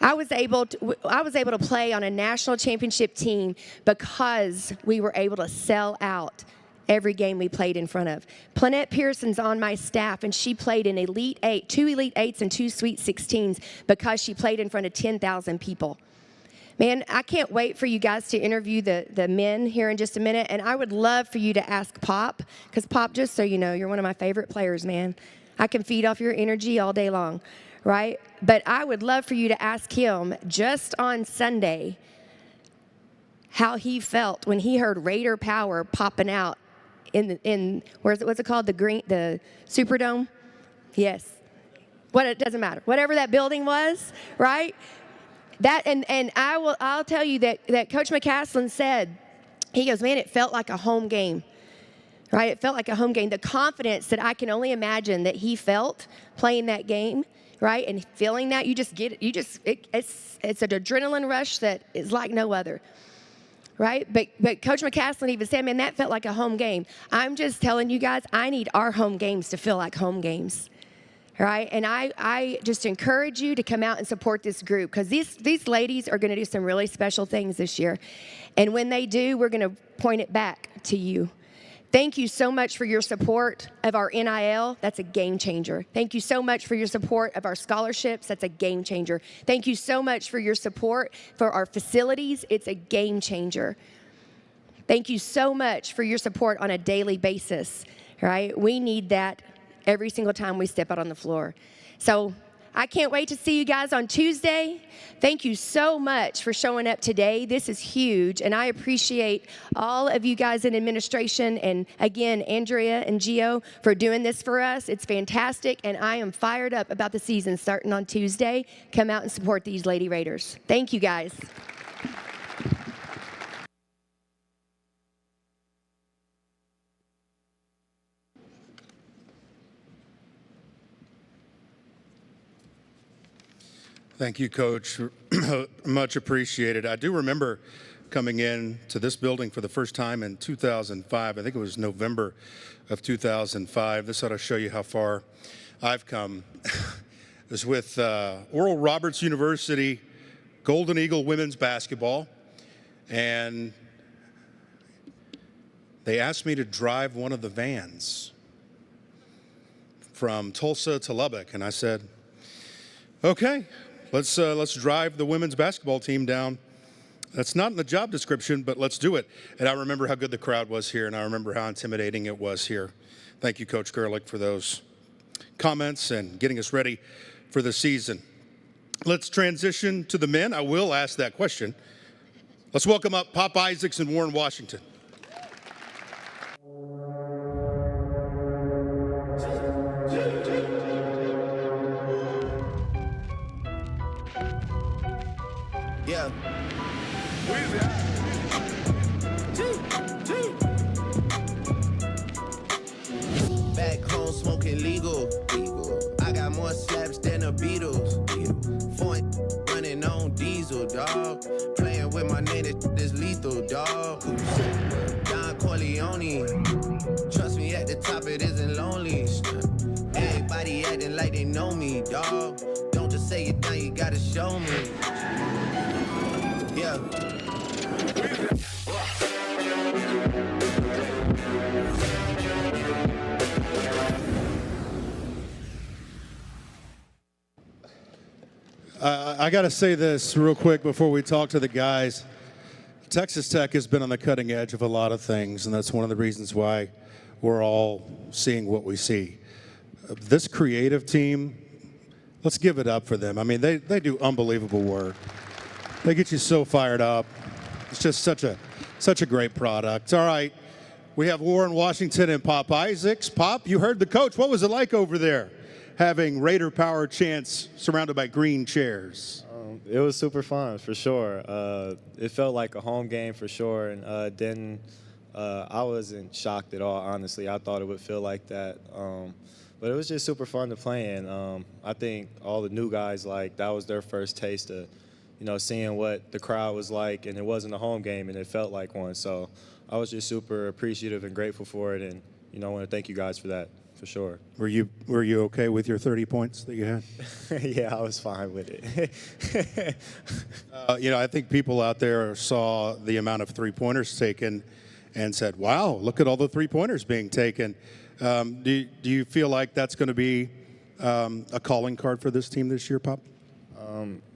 I was able to play on a national championship team because we were able to sell out every game we played in front of. Planette Pearson's on my staff, and she played in Elite 8, 2 Elite 8s and 2 Sweet 16s because she played in front of 10,000 people. Man, I can't wait for you guys to interview the men here in just a minute, and I would love for you to ask Pop, because Pop, just so you know, you're one of my favorite players, man. I can feed off your energy all day long, right? But I would love for you to ask him just on Sunday how he felt when he heard Raider Power popping out in what's it called, the Superdome? Yes. It doesn't matter. Whatever that building was, right? That and I'll tell you that Coach McCaslin said, he goes, man, it felt like a home game. right? It felt like a home game. The confidence that I can only imagine that he felt playing that game, right? And feeling that, it's an adrenaline rush that is like no other, right? But Coach McCaslin even said, man, that felt like a home game. I'm just telling you guys, I need our home games to feel like home games, right? And I just encourage you to come out and support this group, because these ladies are going to do some really special things this year. And when they do, we're going to point it back to you. Thank you so much for your support of our NIL. That's a game changer. Thank you so much for your support of our scholarships. That's a game changer. Thank you so much for your support for our facilities. It's a game changer. Thank you so much for your support on a daily basis, right? We need that every single time we step out on the floor. So I can't wait to see you guys on Tuesday. Thank you so much for showing up today. This is huge, and I appreciate all of you guys in administration, and again, Andrea and Gio, for doing this for us. It's fantastic, and I am fired up about the season starting on Tuesday. Come out and support these Lady Raiders. Thank you, guys. Thank you, Coach. Much appreciated. I do remember coming in to this building for the first time in 2005. I think it was November of 2005. This ought to show you how far I've come. It was with Oral Roberts University Golden Eagle women's basketball, and they asked me to drive one of the vans from Tulsa to Lubbock, and I said, okay. Let's drive the women's basketball team down. That's not in the job description, but let's do it. And I remember how good the crowd was here, and I remember how intimidating it was here. Thank you, Coach Gerlich, for those comments and getting us ready for the season. Let's transition to the men. I will ask that question. Let's welcome up Pop Isaacs and Warren Washington. Yeah. Back home smoking legal. I got more slaps than the Beatles. Running on diesel, dog. Playing with my name, this lethal, dog. Don Corleone. Trust me, at the top it isn't lonely. Everybody acting like they know me, dog. Don't just say it now, you gotta show me. Yeah. I got to say this real quick before we talk to the guys. Texas Tech has been on the cutting edge of a lot of things, and that's one of the reasons why we're all seeing what we see. This creative team, let's give it up for them. I mean, they do unbelievable work. They get you so fired up. It's just such a great product. All right, we have Warren Washington and Pop Isaacs. Pop, you heard the coach. What was it like over there, having Raider Power chants surrounded by green chairs? It was super fun, for sure. It felt like a home game, for sure, and I wasn't shocked at all, honestly. I thought it would feel like that. But it was just super fun to play in. I think all the new guys, that was their first taste of, seeing what the crowd was like, and it wasn't a home game, and it felt like one. So I was just super appreciative and grateful for it, and, I want to thank you guys for that, for sure. Were you okay with your 30 points that you had? Yeah, I was fine with it. I think people out there saw the amount of three-pointers taken and said, wow, look at all the three-pointers being taken. Do you feel like that's going to be a calling card for this team this year, Pop?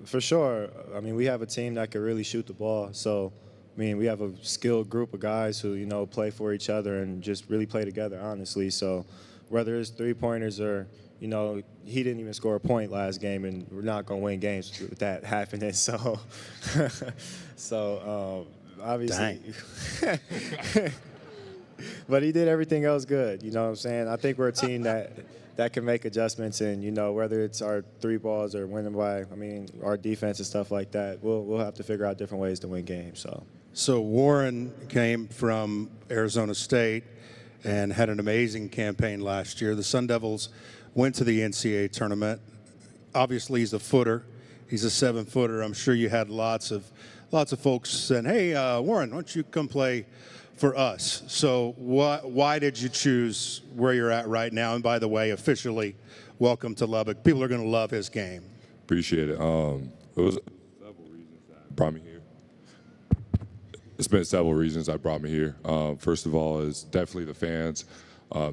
For sure. I mean, we have a team that can really shoot the ball. So, we have a skilled group of guys who, play for each other and just really play together, honestly. So whether it's three-pointers or, he didn't even score a point last game, and we're not going to win games with that happening. So, obviously. But he did everything else good, you know what I'm saying? I think we're a team that can make adjustments, and, whether it's our three balls or winning by, our defense and stuff like that, we'll have to figure out different ways to win games. So Warren came from Arizona State, and had an amazing campaign last year. The Sun Devils went to the NCAA tournament. Obviously, he's a footer. He's a 7-footer. I'm sure you had lots of folks saying, "Hey, Warren, why don't you come play for us?" So why did you choose where you're at right now? And by the way, officially, welcome to Lubbock. People are going to love his game. Appreciate it. It was several reasons that brought me here. It's been several reasons that brought me here. First of all, is definitely the fans.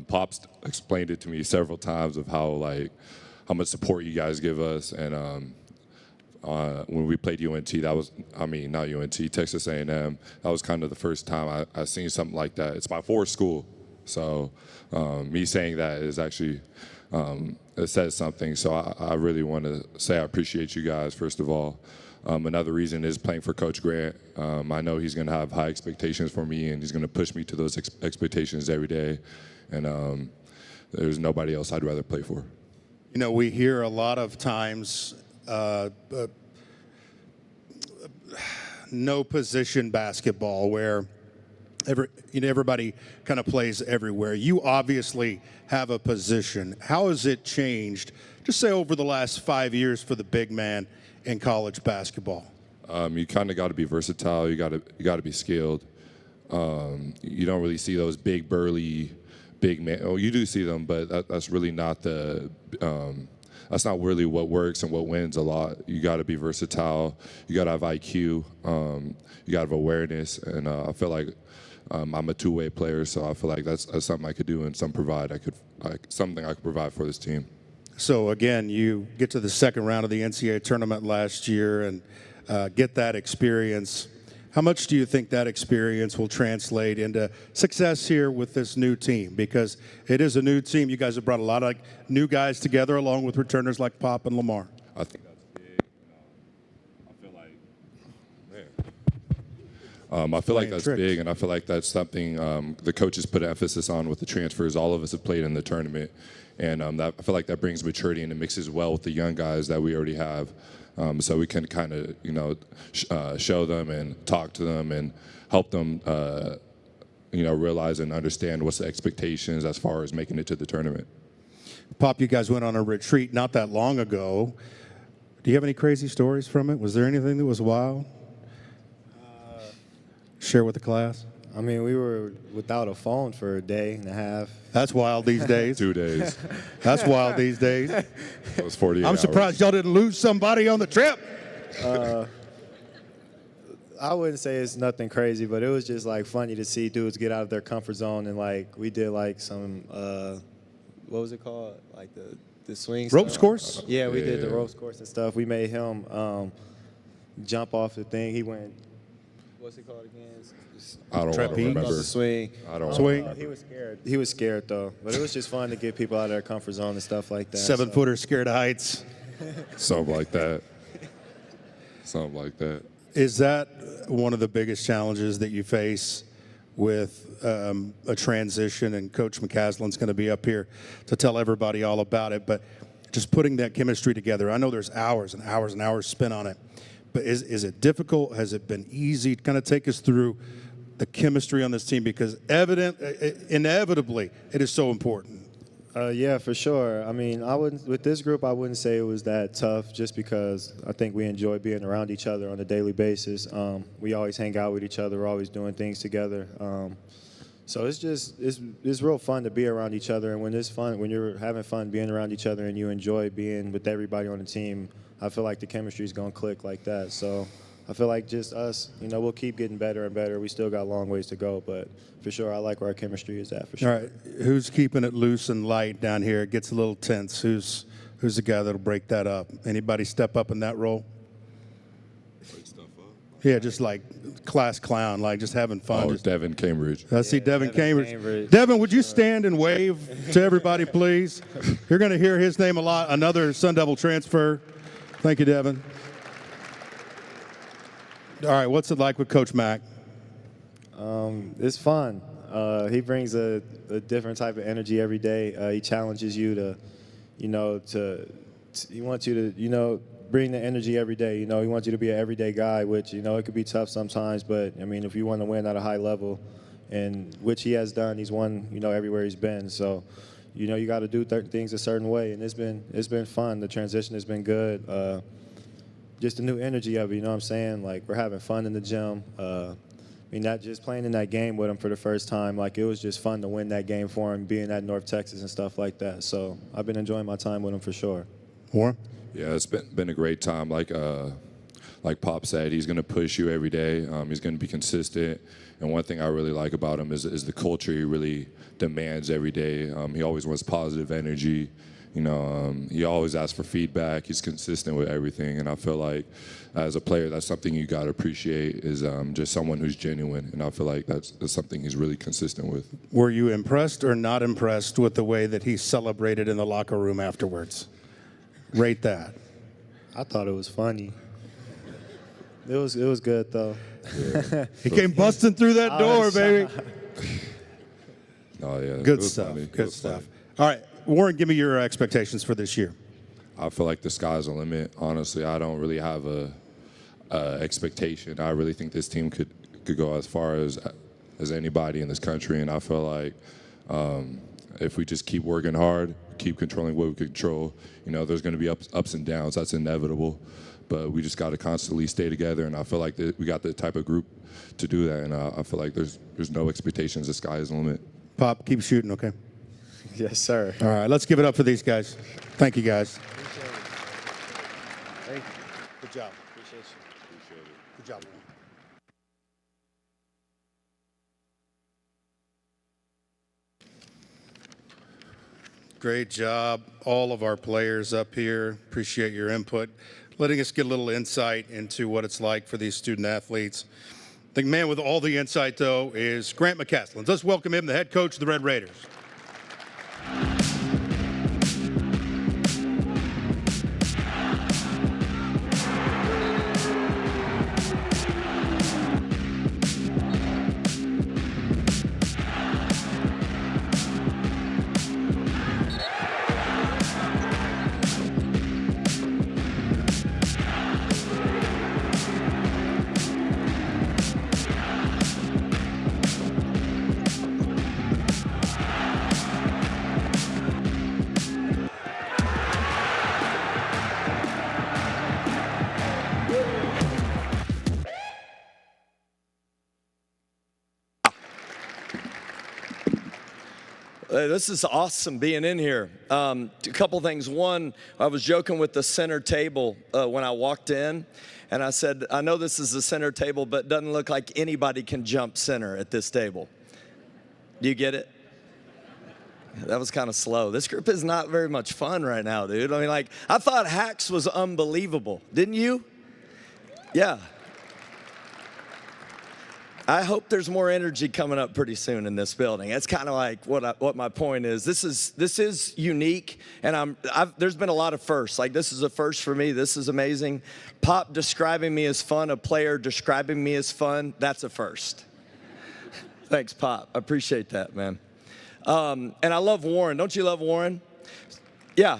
Pops explained it to me several times of how much support you guys give us, and when we played UNT, not UNT, Texas A&M. That was kind of the first time I seen something like that. It's my fourth school, so me saying that is actually it says something. So I really want to say I appreciate you guys, first of all. Another reason is playing for Coach Grant. I know he's going to have high expectations for me, and he's going to push me to those expectations every day. And there's nobody else I'd rather play for. You know, we hear a lot of times no position basketball where everybody kind of plays everywhere. You obviously have a position. How has it changed, just say over the last 5 years for the big man in college basketball? You kind of got to be versatile. You got to be skilled. You don't really see those big burly big man. Oh, you do see them, but that's really not that's not really what works and what wins a lot. You got to be versatile. You got to have IQ. You got to have awareness, and I feel like I'm a two-way player, so I feel like that's something I could do and something I could provide for this team. So again, you get to the second round of the NCAA tournament last year and get that experience. How much do you think that experience will translate into success here with this new team? Because it is a new team. You guys have brought a lot of new guys together along with returners like Pop and Lamar. I think that's big. I feel like that's big, and I feel like that's something the coaches put emphasis on with the transfers. All of us have played in the tournament, and I feel like that brings maturity and it mixes well with the young guys that we already have. So we can kind of, show them and talk to them and help them, realize and understand what's the expectations as far as making it to the tournament. Pop, you guys went on a retreat not that long ago. Do you have any crazy stories from it? Was there anything that was wild? Share with the class. I mean, we were without a phone for a day and a half. That's wild these days. 2 days. That's wild these days. It was 48 I'm surprised y'all didn't lose somebody on the trip. I wouldn't say it's nothing crazy, but it was just funny to see dudes get out of their comfort zone, and we did some what was it called? The swing ropes stuff. course? Yeah, we did the ropes course and stuff. We made him jump off the thing. He went, what's it called again? I don't Trapeze? remember. The swing. I don't Swing. remember. He was scared. He was scared though, but it was just fun to get people out of their comfort zone and stuff like that. 7-footer scared of heights. Something like that. Something like that. Is that one of the biggest challenges that you face with a transition? And Coach McCaslin's going to be up here to tell everybody all about it, but just putting that chemistry together. I know there's hours and hours and hours spent on it, but is it difficult? Has it been easy? Kind of take us through the chemistry on this team, because inevitably it is so important. Yeah, for sure. I mean, with this group, I wouldn't say it was that tough, just because I think we enjoy being around each other on a daily basis. We always hang out with each other. We're always doing things together. So it's real fun to be around each other. And when you're having fun being around each other and you enjoy being with everybody on the team, I feel like the chemistry is going to click like that. So I feel like just us, we'll keep getting better and better. We still got a long ways to go, but for sure, I like where our chemistry is at, for sure. All right, who's keeping it loose and light down here? It gets a little tense. Who's the guy that'll break that up? Anybody step up in that role? Break stuff up. Yeah, just class clown, just having fun. Oh, Devin Cambridge. I see Devin Cambridge. Devin, would you stand and wave to everybody, please? You're going to hear his name a lot. Another Sun Devil transfer. Thank you, Devin. All right, what's it like with Coach Mack? It's fun. He brings a different type of energy every day. He challenges you to, he wants you to, bring the energy every day. He wants you to be an everyday guy, which, it could be tough sometimes. But, I mean, if you want to win at a high level, and which he has done. He's won, everywhere he's been. So, you got to do things a certain way, and it's been fun. The transition has been good. Just the new energy of it, you know what I'm saying? Like, we're having fun in the gym. Not just playing in that game with him for the first time. Like, it was just fun to win that game for him, being at North Texas and stuff like that. So I've been enjoying my time with him for sure. Warren? Yeah, it's been a great time. Like Pop said, he's going to push you every day. He's going to be consistent. And one thing I really like about him is the culture he really demands every day. He always wants positive energy. He always asks for feedback. He's consistent with everything. And I feel like as a player, that's something you got to appreciate is just someone who's genuine. And I feel like that's something he's really consistent with. Were you impressed or not impressed with the way that he celebrated in the locker room afterwards? Rate that. I thought it was funny. It was good, though. Yeah. He came busting through that door, baby. Oh, yeah. Good stuff. Good stuff. All right. Warren, give me your expectations for this year. I feel like the sky's the limit. Honestly, I don't really have a expectation. I really think this team could go as far as anybody in this country, and I feel like if we just keep working hard, keep controlling what we control, there's going to be ups and downs. That's inevitable, but we just got to constantly stay together, and I feel like we got the type of group to do that, and I feel like there's no expectations. The sky is the limit. Pop, keep shooting, okay? Yes, sir. All right, let's give it up for these guys. Thank you, guys. Thank you. Good job. Appreciate you. Appreciate it. Good job, Warren. Great job, all of our players up here. Appreciate your input, letting us get a little insight into what it's like for these student athletes. The man with all the insight, though, is Grant McCaslin. Let's welcome him, the head coach of the Red Raiders. This is awesome being in here. A couple things. One, I was joking with the center table when I walked in, and I said, I know this is the center table, but it doesn't look like anybody can jump center at this table. Do you get it? That was kind of slow. This group is not very much fun right now, dude. I thought Hacks was unbelievable. Didn't you? Yeah. I hope there's more energy coming up pretty soon in this building. That's kind of like what my point is. This is unique, and there's been a lot of firsts. Like, this is a first for me. This is amazing. Pop describing me as fun, a player describing me as fun, that's a first. Thanks, Pop. I appreciate that, man. And I love Warren. Don't you love Warren? Yeah.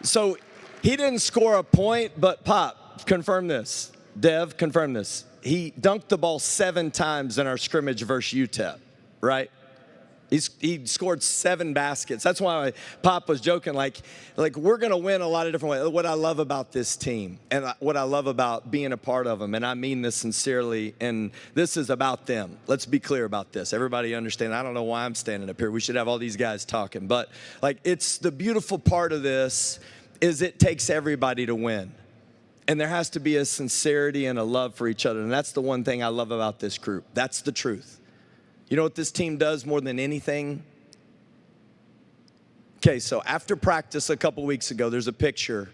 So he didn't score a point, but Pop, confirm this. Dev, confirm this. He dunked the ball 7 times in our scrimmage versus UTEP, right? He scored 7 baskets. That's why Pop was joking, like we're going to win a lot of different ways. What I love about this team and what I love about being a part of them, and I mean this sincerely, and this is about them. Let's be clear about this. Everybody understand, I don't know why I'm standing up here. We should have all these guys talking. But, it's the beautiful part of this is it takes everybody to win. And there has to be a sincerity and a love for each other. And that's the one thing I love about this group. That's the truth. You know what this team does more than anything? Okay, so after practice a couple weeks ago, there's a picture.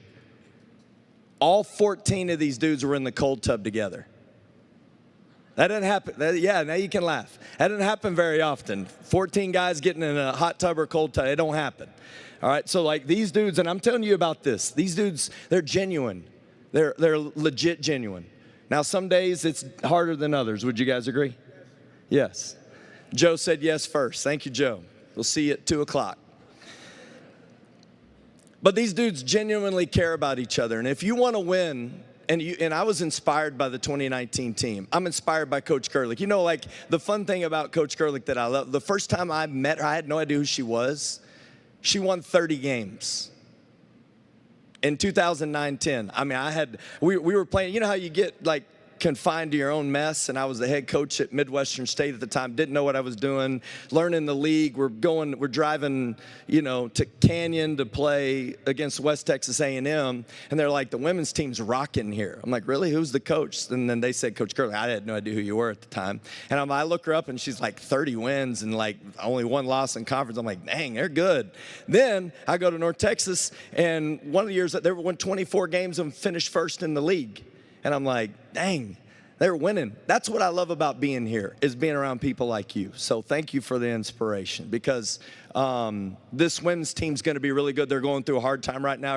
All 14 of these dudes were in the cold tub together. That doesn't happen. Yeah, now you can laugh. That doesn't happen very often. 14 guys getting in a hot tub or cold tub. It don't happen. All right, so these dudes, and I'm telling you about this. These dudes, they're genuine. They're legit genuine. Now, some days it's harder than others. Would you guys agree? Yes. Joe said yes first. Thank you, Joe. We'll see you at 2 o'clock. But these dudes genuinely care about each other. And if you want to win and I was inspired by the 2019 team. I'm inspired by Coach Kerlick. You know, like the fun thing about Coach Kerlick that I love, the first time I met her, I had no idea who she was. She won 30 games. In 2009-10, I mean, we were playing, you know how you get like confined to your own mess, and I was the head coach at Midwestern State at the time, didn't know what I was doing, learning the league. We're driving, you know, to Canyon to play against West Texas A&M, and they're like, the women's team's rocking here. I'm like, really? Who's the coach? And then they said, Coach Curley. I had no idea who you were at the time. And I look her up, and she's like 30 wins and like only one loss in conference. I'm like, dang, they're good. Then I go to North Texas, and one of the years that they won 24 games and finished first in the league. And I'm like, dang, they're winning. That's what I love about being here, is being around people like you. So thank you for the inspiration, because this women's team's going to be really good. They're going through a hard time right now.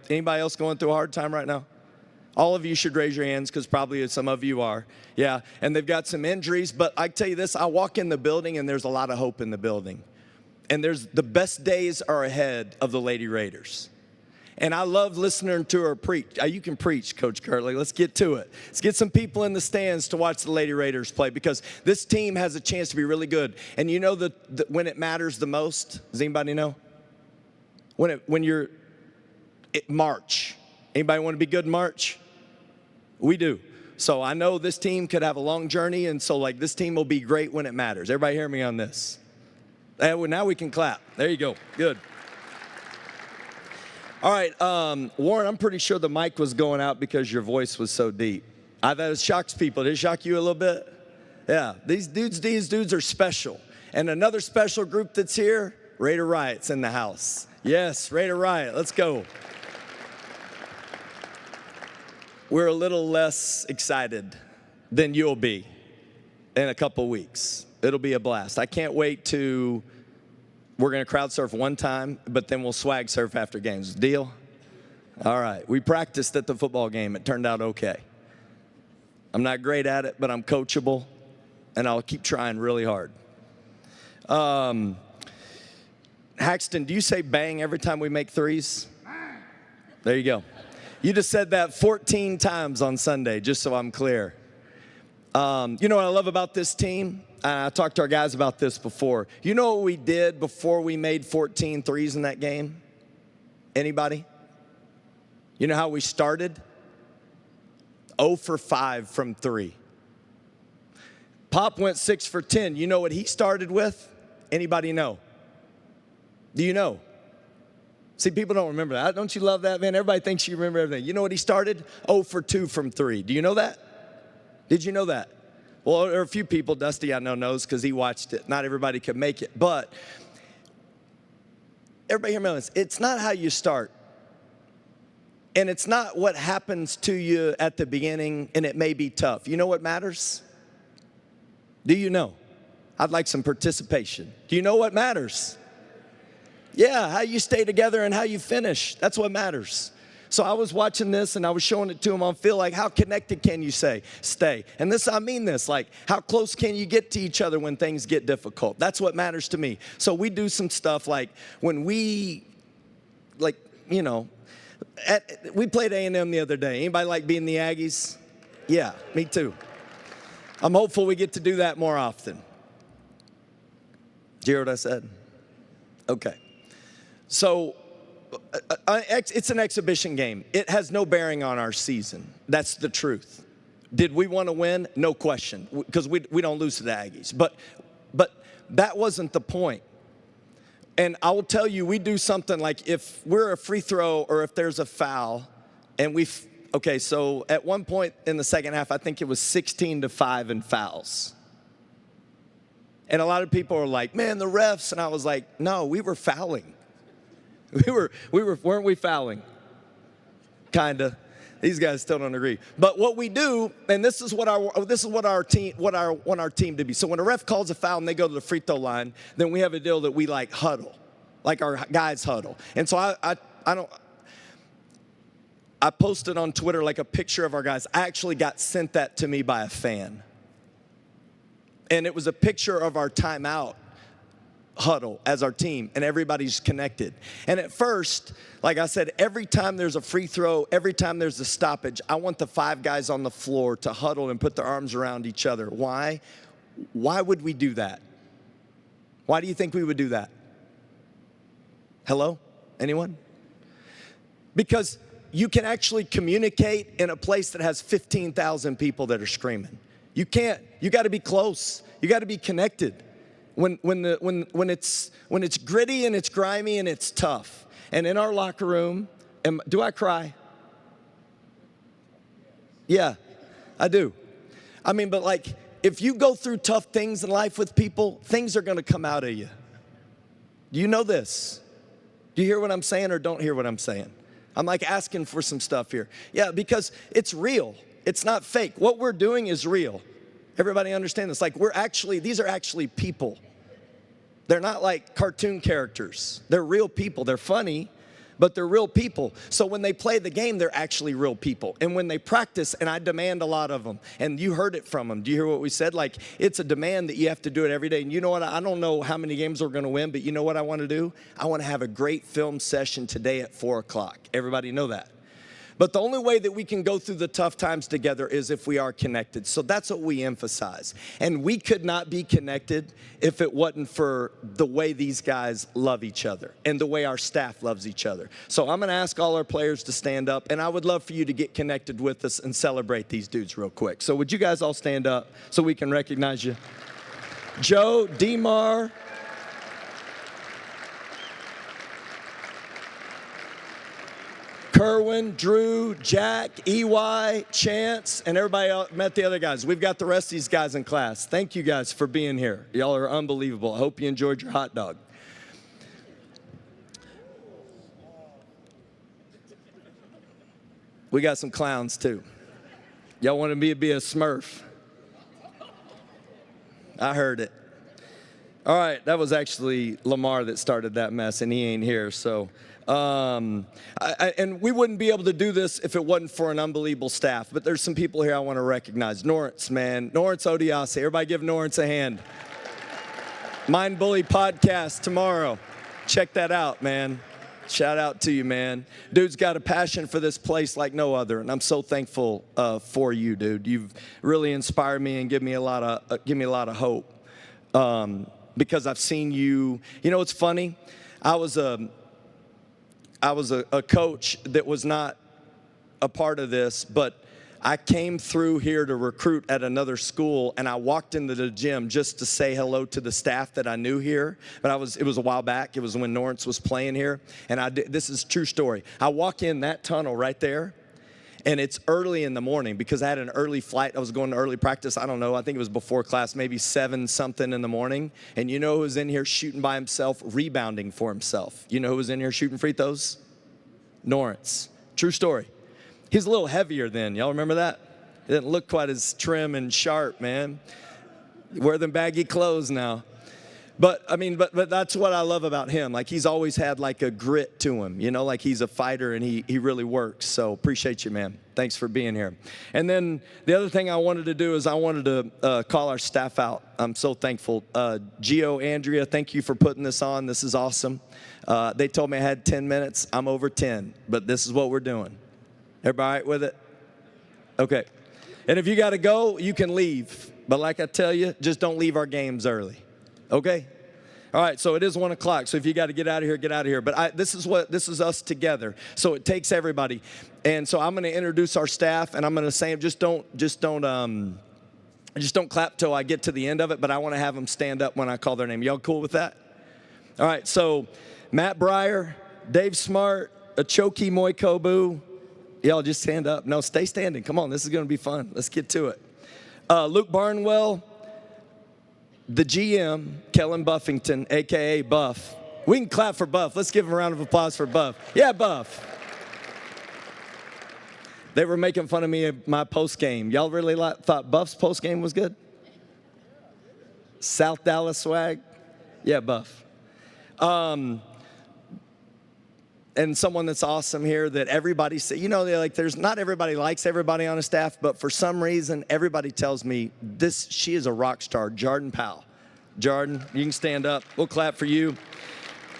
Anybody else going through a hard time right now? All of you should raise your hands, because probably some of you are. Yeah, and they've got some injuries. But I tell you this, I walk in the building, and there's a lot of hope in the building. And the best days are ahead of the Lady Raiders. And I love listening to her preach. You can preach, Coach Curley. Let's get to it. Let's get some people in the stands to watch the Lady Raiders play, because this team has a chance to be really good. And you know when it matters the most? Does anybody know? March. Anybody want to be good in March? We do. So I know this team could have a long journey, and so like this team will be great when it matters. Everybody hear me on this? Now we can clap. There you go. Good. All right, Warren, I'm pretty sure the mic was going out because your voice was so deep. That shocks people. Did it shock you a little bit? Yeah, these dudes are special. And another special group that's here, Raider Riot's in the house. Yes, Raider Riot, let's go. We're a little less excited than you'll be in a couple weeks. It'll be a blast. I can't wait we're going to crowd surf one time, but then we'll swag surf after games. Deal? All right. We practiced at the football game. It turned out okay. I'm not great at it, but I'm coachable, and I'll keep trying really hard. Haxton, do you say bang every time we make threes? There you go. You just said that 14 times on Sunday, just so I'm clear. You know what I love about this team? I talked to our guys about this before. You know what we did before we made 14 threes in that game? Anybody? You know how we started? 0 for 5 from 3. Pop went 6 for 10. You know what he started with? Anybody know? Do you know? See, people don't remember that. Don't you love that, man? Everybody thinks you remember everything. You know what he started? 0 for 2 from 3. Do you know that? Did you know that? Well, there are a few people, Dusty I know knows because he watched it. Not everybody could make it. But everybody hear me on this. It's not how you start. And it's not what happens to you at the beginning, and it may be tough. You know what matters? Do you know? I'd like some participation. Do you know what matters? Yeah, how you stay together and how you finish. That's what matters. So I was watching this, and I was showing it to him on field, like, how connected can you stay? And this, I mean this, like, how close can you get to each other when things get difficult? That's what matters to me. So we do some stuff like when we, like, you know, we played A&M the other day. Anybody like being the Aggies? Yeah, me too. I'm hopeful we get to do that more often. Did you hear what I said? Okay. So it's an exhibition game. It has no bearing on our season. That's the truth. Did we want to win? No question, because we don't lose to the Aggies. But that wasn't the point. And I will tell you, we do something like if we're a free throw or if there's a foul, and okay, so at one point in the second half, I think it was 16-5 in fouls. And a lot of people are like, man, the refs. And I was like, no, we were fouling. Weren't we fouling? Kinda. These guys still don't agree. But what we do, and this is what our team want our team to be. So when a ref calls a foul and they go to the free throw line, then we have a deal that we like huddle, like our guys huddle. And so I posted on Twitter like a picture of our guys. I actually got sent that to me by a fan. And it was a picture of our timeout. huddle as our team, and everybody's connected. And at first, like I said, every time there's a free throw, every time there's a stoppage, I want the 5 guys on the floor to huddle and put their arms around each other. Why? Why would we do that? Why do you think we would do that? Hello? Anyone? Because you can actually communicate in a place that has 15,000 people that are screaming. You can't. You got to be close. You got to be connected. When it's gritty and it's grimy and it's tough. And in our locker room, do I cry? Yeah, I do. I mean, but like, if you go through tough things in life with people, things are going to come out of you. Do you know this? Do you hear what I'm saying or don't hear what I'm saying? I'm like asking for some stuff here. Yeah, because it's real. It's not fake. What we're doing is real. Everybody understand this? Like these are actually people. They're not like cartoon characters. They're real people. They're funny, but they're real people. So when they play the game, they're actually real people. And when they practice, and I demand a lot of them, and you heard it from them. Do you hear what we said? Like, it's a demand that you have to do it every day. And you know what? I don't know how many games we're going to win, but you know what I want to do? I want to have a great film session today at 4 o'clock. Everybody know that. But the only way that we can go through the tough times together is if we are connected. So that's what we emphasize. And we could not be connected if it wasn't for the way these guys love each other and the way our staff loves each other. So I'm going to ask all our players to stand up, and I would love for you to get connected with us and celebrate these dudes real quick. So would you guys all stand up so we can recognize you? Joe, Demar, Kerwin, Drew, Jack, EY, Chance, and everybody else met the other guys. We've got the rest of these guys in class. Thank you guys for being here. Y'all are unbelievable. I hope you enjoyed your hot dog. We got some clowns too. Y'all want to be a Smurf? I heard it. All right, that was actually Lamar that started that mess, and he ain't here, so. And we wouldn't be able to do this if it wasn't for an unbelievable staff. But there's some people here I want to recognize. Norrance, man. Norrance Odiase. Everybody give Norrance a hand. Mind Bully podcast tomorrow. Check that out, man. Shout out to you, man. Dude's got a passion for this place like no other, and I'm so thankful for you, dude. You've really inspired me and give me a lot of hope. Because I've seen you. You know, it's funny. I was a coach that was not a part of this, but I came through here to recruit at another school, and I walked into the gym just to say hello to the staff that I knew here. But it was a while back. It was when Norrance was playing here, and this is a true story. I walk in that tunnel right there, and it's early in the morning because I had an early flight. I was going to early practice. I don't know. I think it was before class, maybe 7-something in the morning. And you know who was in here shooting by himself, rebounding for himself? You know who was in here shooting free throws? Norrance. True story. He's a little heavier then. Y'all remember that? He didn't look quite as trim and sharp, man. Wear them baggy clothes now. But I mean, but that's what I love about him. Like, he's always had like a grit to him, you know, like he's a fighter and he really works. So appreciate you, man. Thanks for being here. And then the other thing I wanted to do is I wanted to call our staff out. I'm so thankful. Gio, Andrea, thank you for putting this on. This is awesome. They told me I had 10 minutes. I'm over 10, but this is what we're doing. Everybody all right with it? Okay. And if you got to go, you can leave. But like I tell you, just don't leave our games early. Okay? All right, so it is 1 o'clock. So if you got to get out of here, get out of here. But this is us together. So it takes everybody. And so I'm going to introduce our staff, and I'm going to say, just don't clap till I get to the end of it. But I want to have them stand up when I call their name. Y'all cool with that? All right. So Matt Breyer, Dave Smart, Achoki Moikobu. Y'all just stand up. No, stay standing. Come on, this is going to be fun. Let's get to it. Luke Barnwell. The GM, Kellen Buffington, a.k.a. Buff. We can clap for Buff. Let's give him a round of applause for Buff. Yeah, Buff. They were making fun of me at my post game. Y'all really thought Buff's post game was good? South Dallas swag? Yeah, Buff. And someone that's awesome here that everybody say, you know, they're like, not everybody likes everybody on a staff, but for some reason, everybody tells me she is a rock star, Jordan Powell. Jordan, you can stand up. We'll clap for you.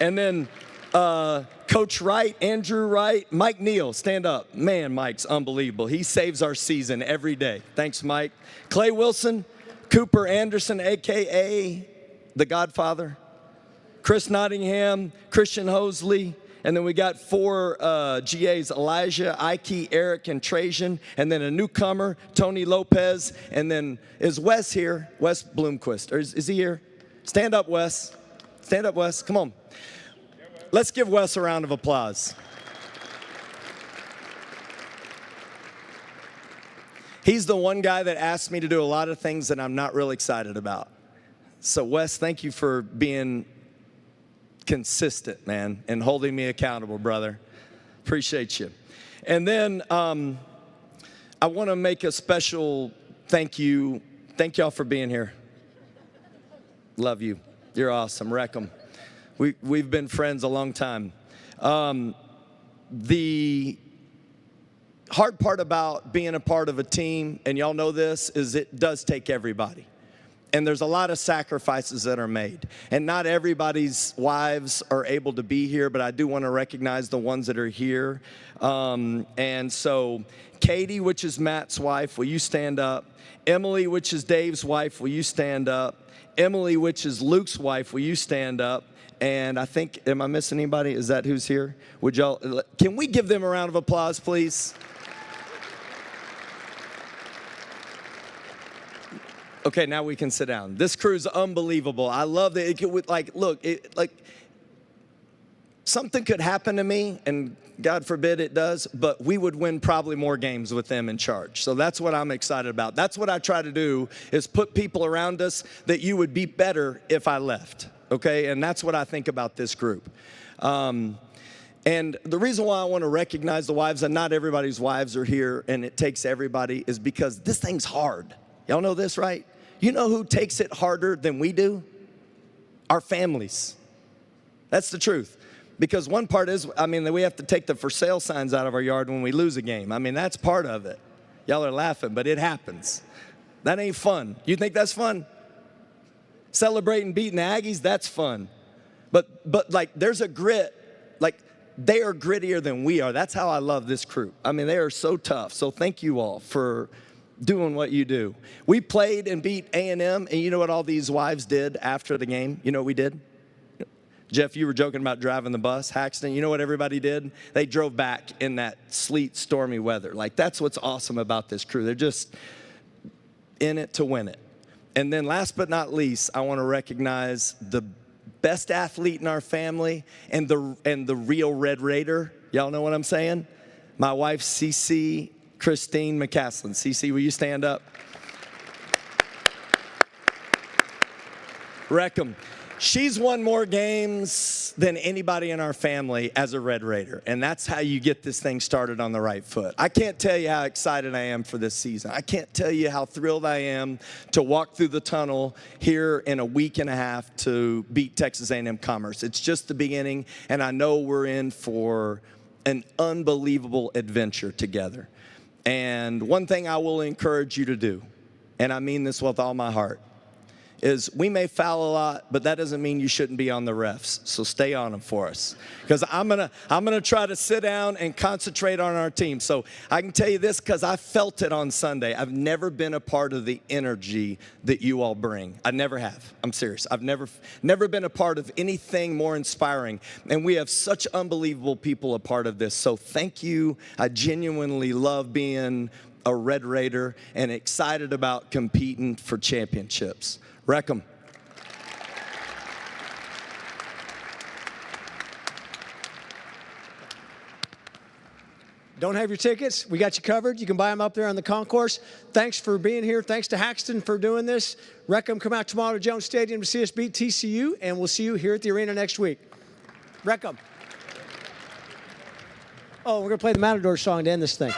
And then Coach Wright, Andrew Wright, Mike Neal, stand up. Man, Mike's unbelievable. He saves our season every day. Thanks, Mike. Clay Wilson, Cooper Anderson, a.k.a. the Godfather, Chris Nottingham, Christian Hosley, and then we got 4 GAs, Elijah, Ike, Eric, and Trajan, and then a newcomer, Tony Lopez, and then is Wes here? Wes Bloomquist, or is he here? Stand up, Wes. Stand up, Wes. Come on. Let's give Wes a round of applause. He's the one guy that asked me to do a lot of things that I'm not really excited about. So Wes, thank you for being consistent, man, and holding me accountable, brother. Appreciate you. And then I want to make a special thank you. Thank y'all for being here. Love you. You're awesome. Wreck 'em. We've been friends a long time. The hard part about being a part of a team, and y'all know this, is it does take everybody. And there's a lot of sacrifices that are made. And not everybody's wives are able to be here, but I do want to recognize the ones that are here. And so Katie, which is Matt's wife, will you stand up? Emily, which is Dave's wife, will you stand up? Emily, which is Luke's wife, will you stand up? And I think, am I missing anybody? Is that who's here? Would y'all, can we give them a round of applause, please? Okay, now we can sit down. This crew's unbelievable. I love that. It could, like, something could happen to me, and God forbid it does, but we would win probably more games with them in charge. So that's what I'm excited about. That's what I try to do, is put people around us that you would be better if I left. Okay, and that's what I think about this group. And the reason why I want to recognize the wives, and not everybody's wives are here, and it takes everybody, is because this thing's hard. Y'all know this, right? You know who takes it harder than we do? Our families. That's the truth. Because one part is, we have to take the for sale signs out of our yard when we lose a game. That's part of it. Y'all are laughing, but it happens. That ain't fun. You think that's fun? Celebrating beating the Aggies, that's fun. But like, there's a grit, like, they are grittier than we are. That's how I love this crew. They are so tough. So thank you all for doing what you do. We played and beat A&M, and you know what all these wives did after the game? You know what we did? Jeff, you were joking about driving the bus. Haxton, you know what everybody did? They drove back in that sleet, stormy weather. Like, that's what's awesome about this crew. They're just in it to win it. And then last but not least, I want to recognize the best athlete in our family and the real Red Raider. Y'all know what I'm saying? My wife, CC Christine McCaslin. CC, will you stand up? Wreck 'em. She's won more games than anybody in our family as a Red Raider, and that's how you get this thing started on the right foot. I can't tell you how excited I am for this season. I can't tell you how thrilled I am to walk through the tunnel here in a week and a half to beat Texas A&M Commerce. It's just the beginning, and I know we're in for an unbelievable adventure together. And one thing I will encourage you to do, and I mean this with all my heart, is we may foul a lot, but that doesn't mean you shouldn't be on the refs. So stay on them for us. Because I'm gonna try to sit down and concentrate on our team. So I can tell you this because I felt it on Sunday. I've never been a part of the energy that you all bring. I never have. I'm serious. I've never been a part of anything more inspiring. And we have such unbelievable people a part of this. So thank you. I genuinely love being a Red Raider and excited about competing for championships. Wreck 'em. Don't have your tickets? We got you covered. You can buy them up there on the concourse. Thanks for being here. Thanks to Haxton for doing this. Wreck 'em. Come out tomorrow to Jones Stadium to see us beat TCU, and we'll see you here at the arena next week. Wreck 'em. Oh, we're going to play the Matador song to end this thing.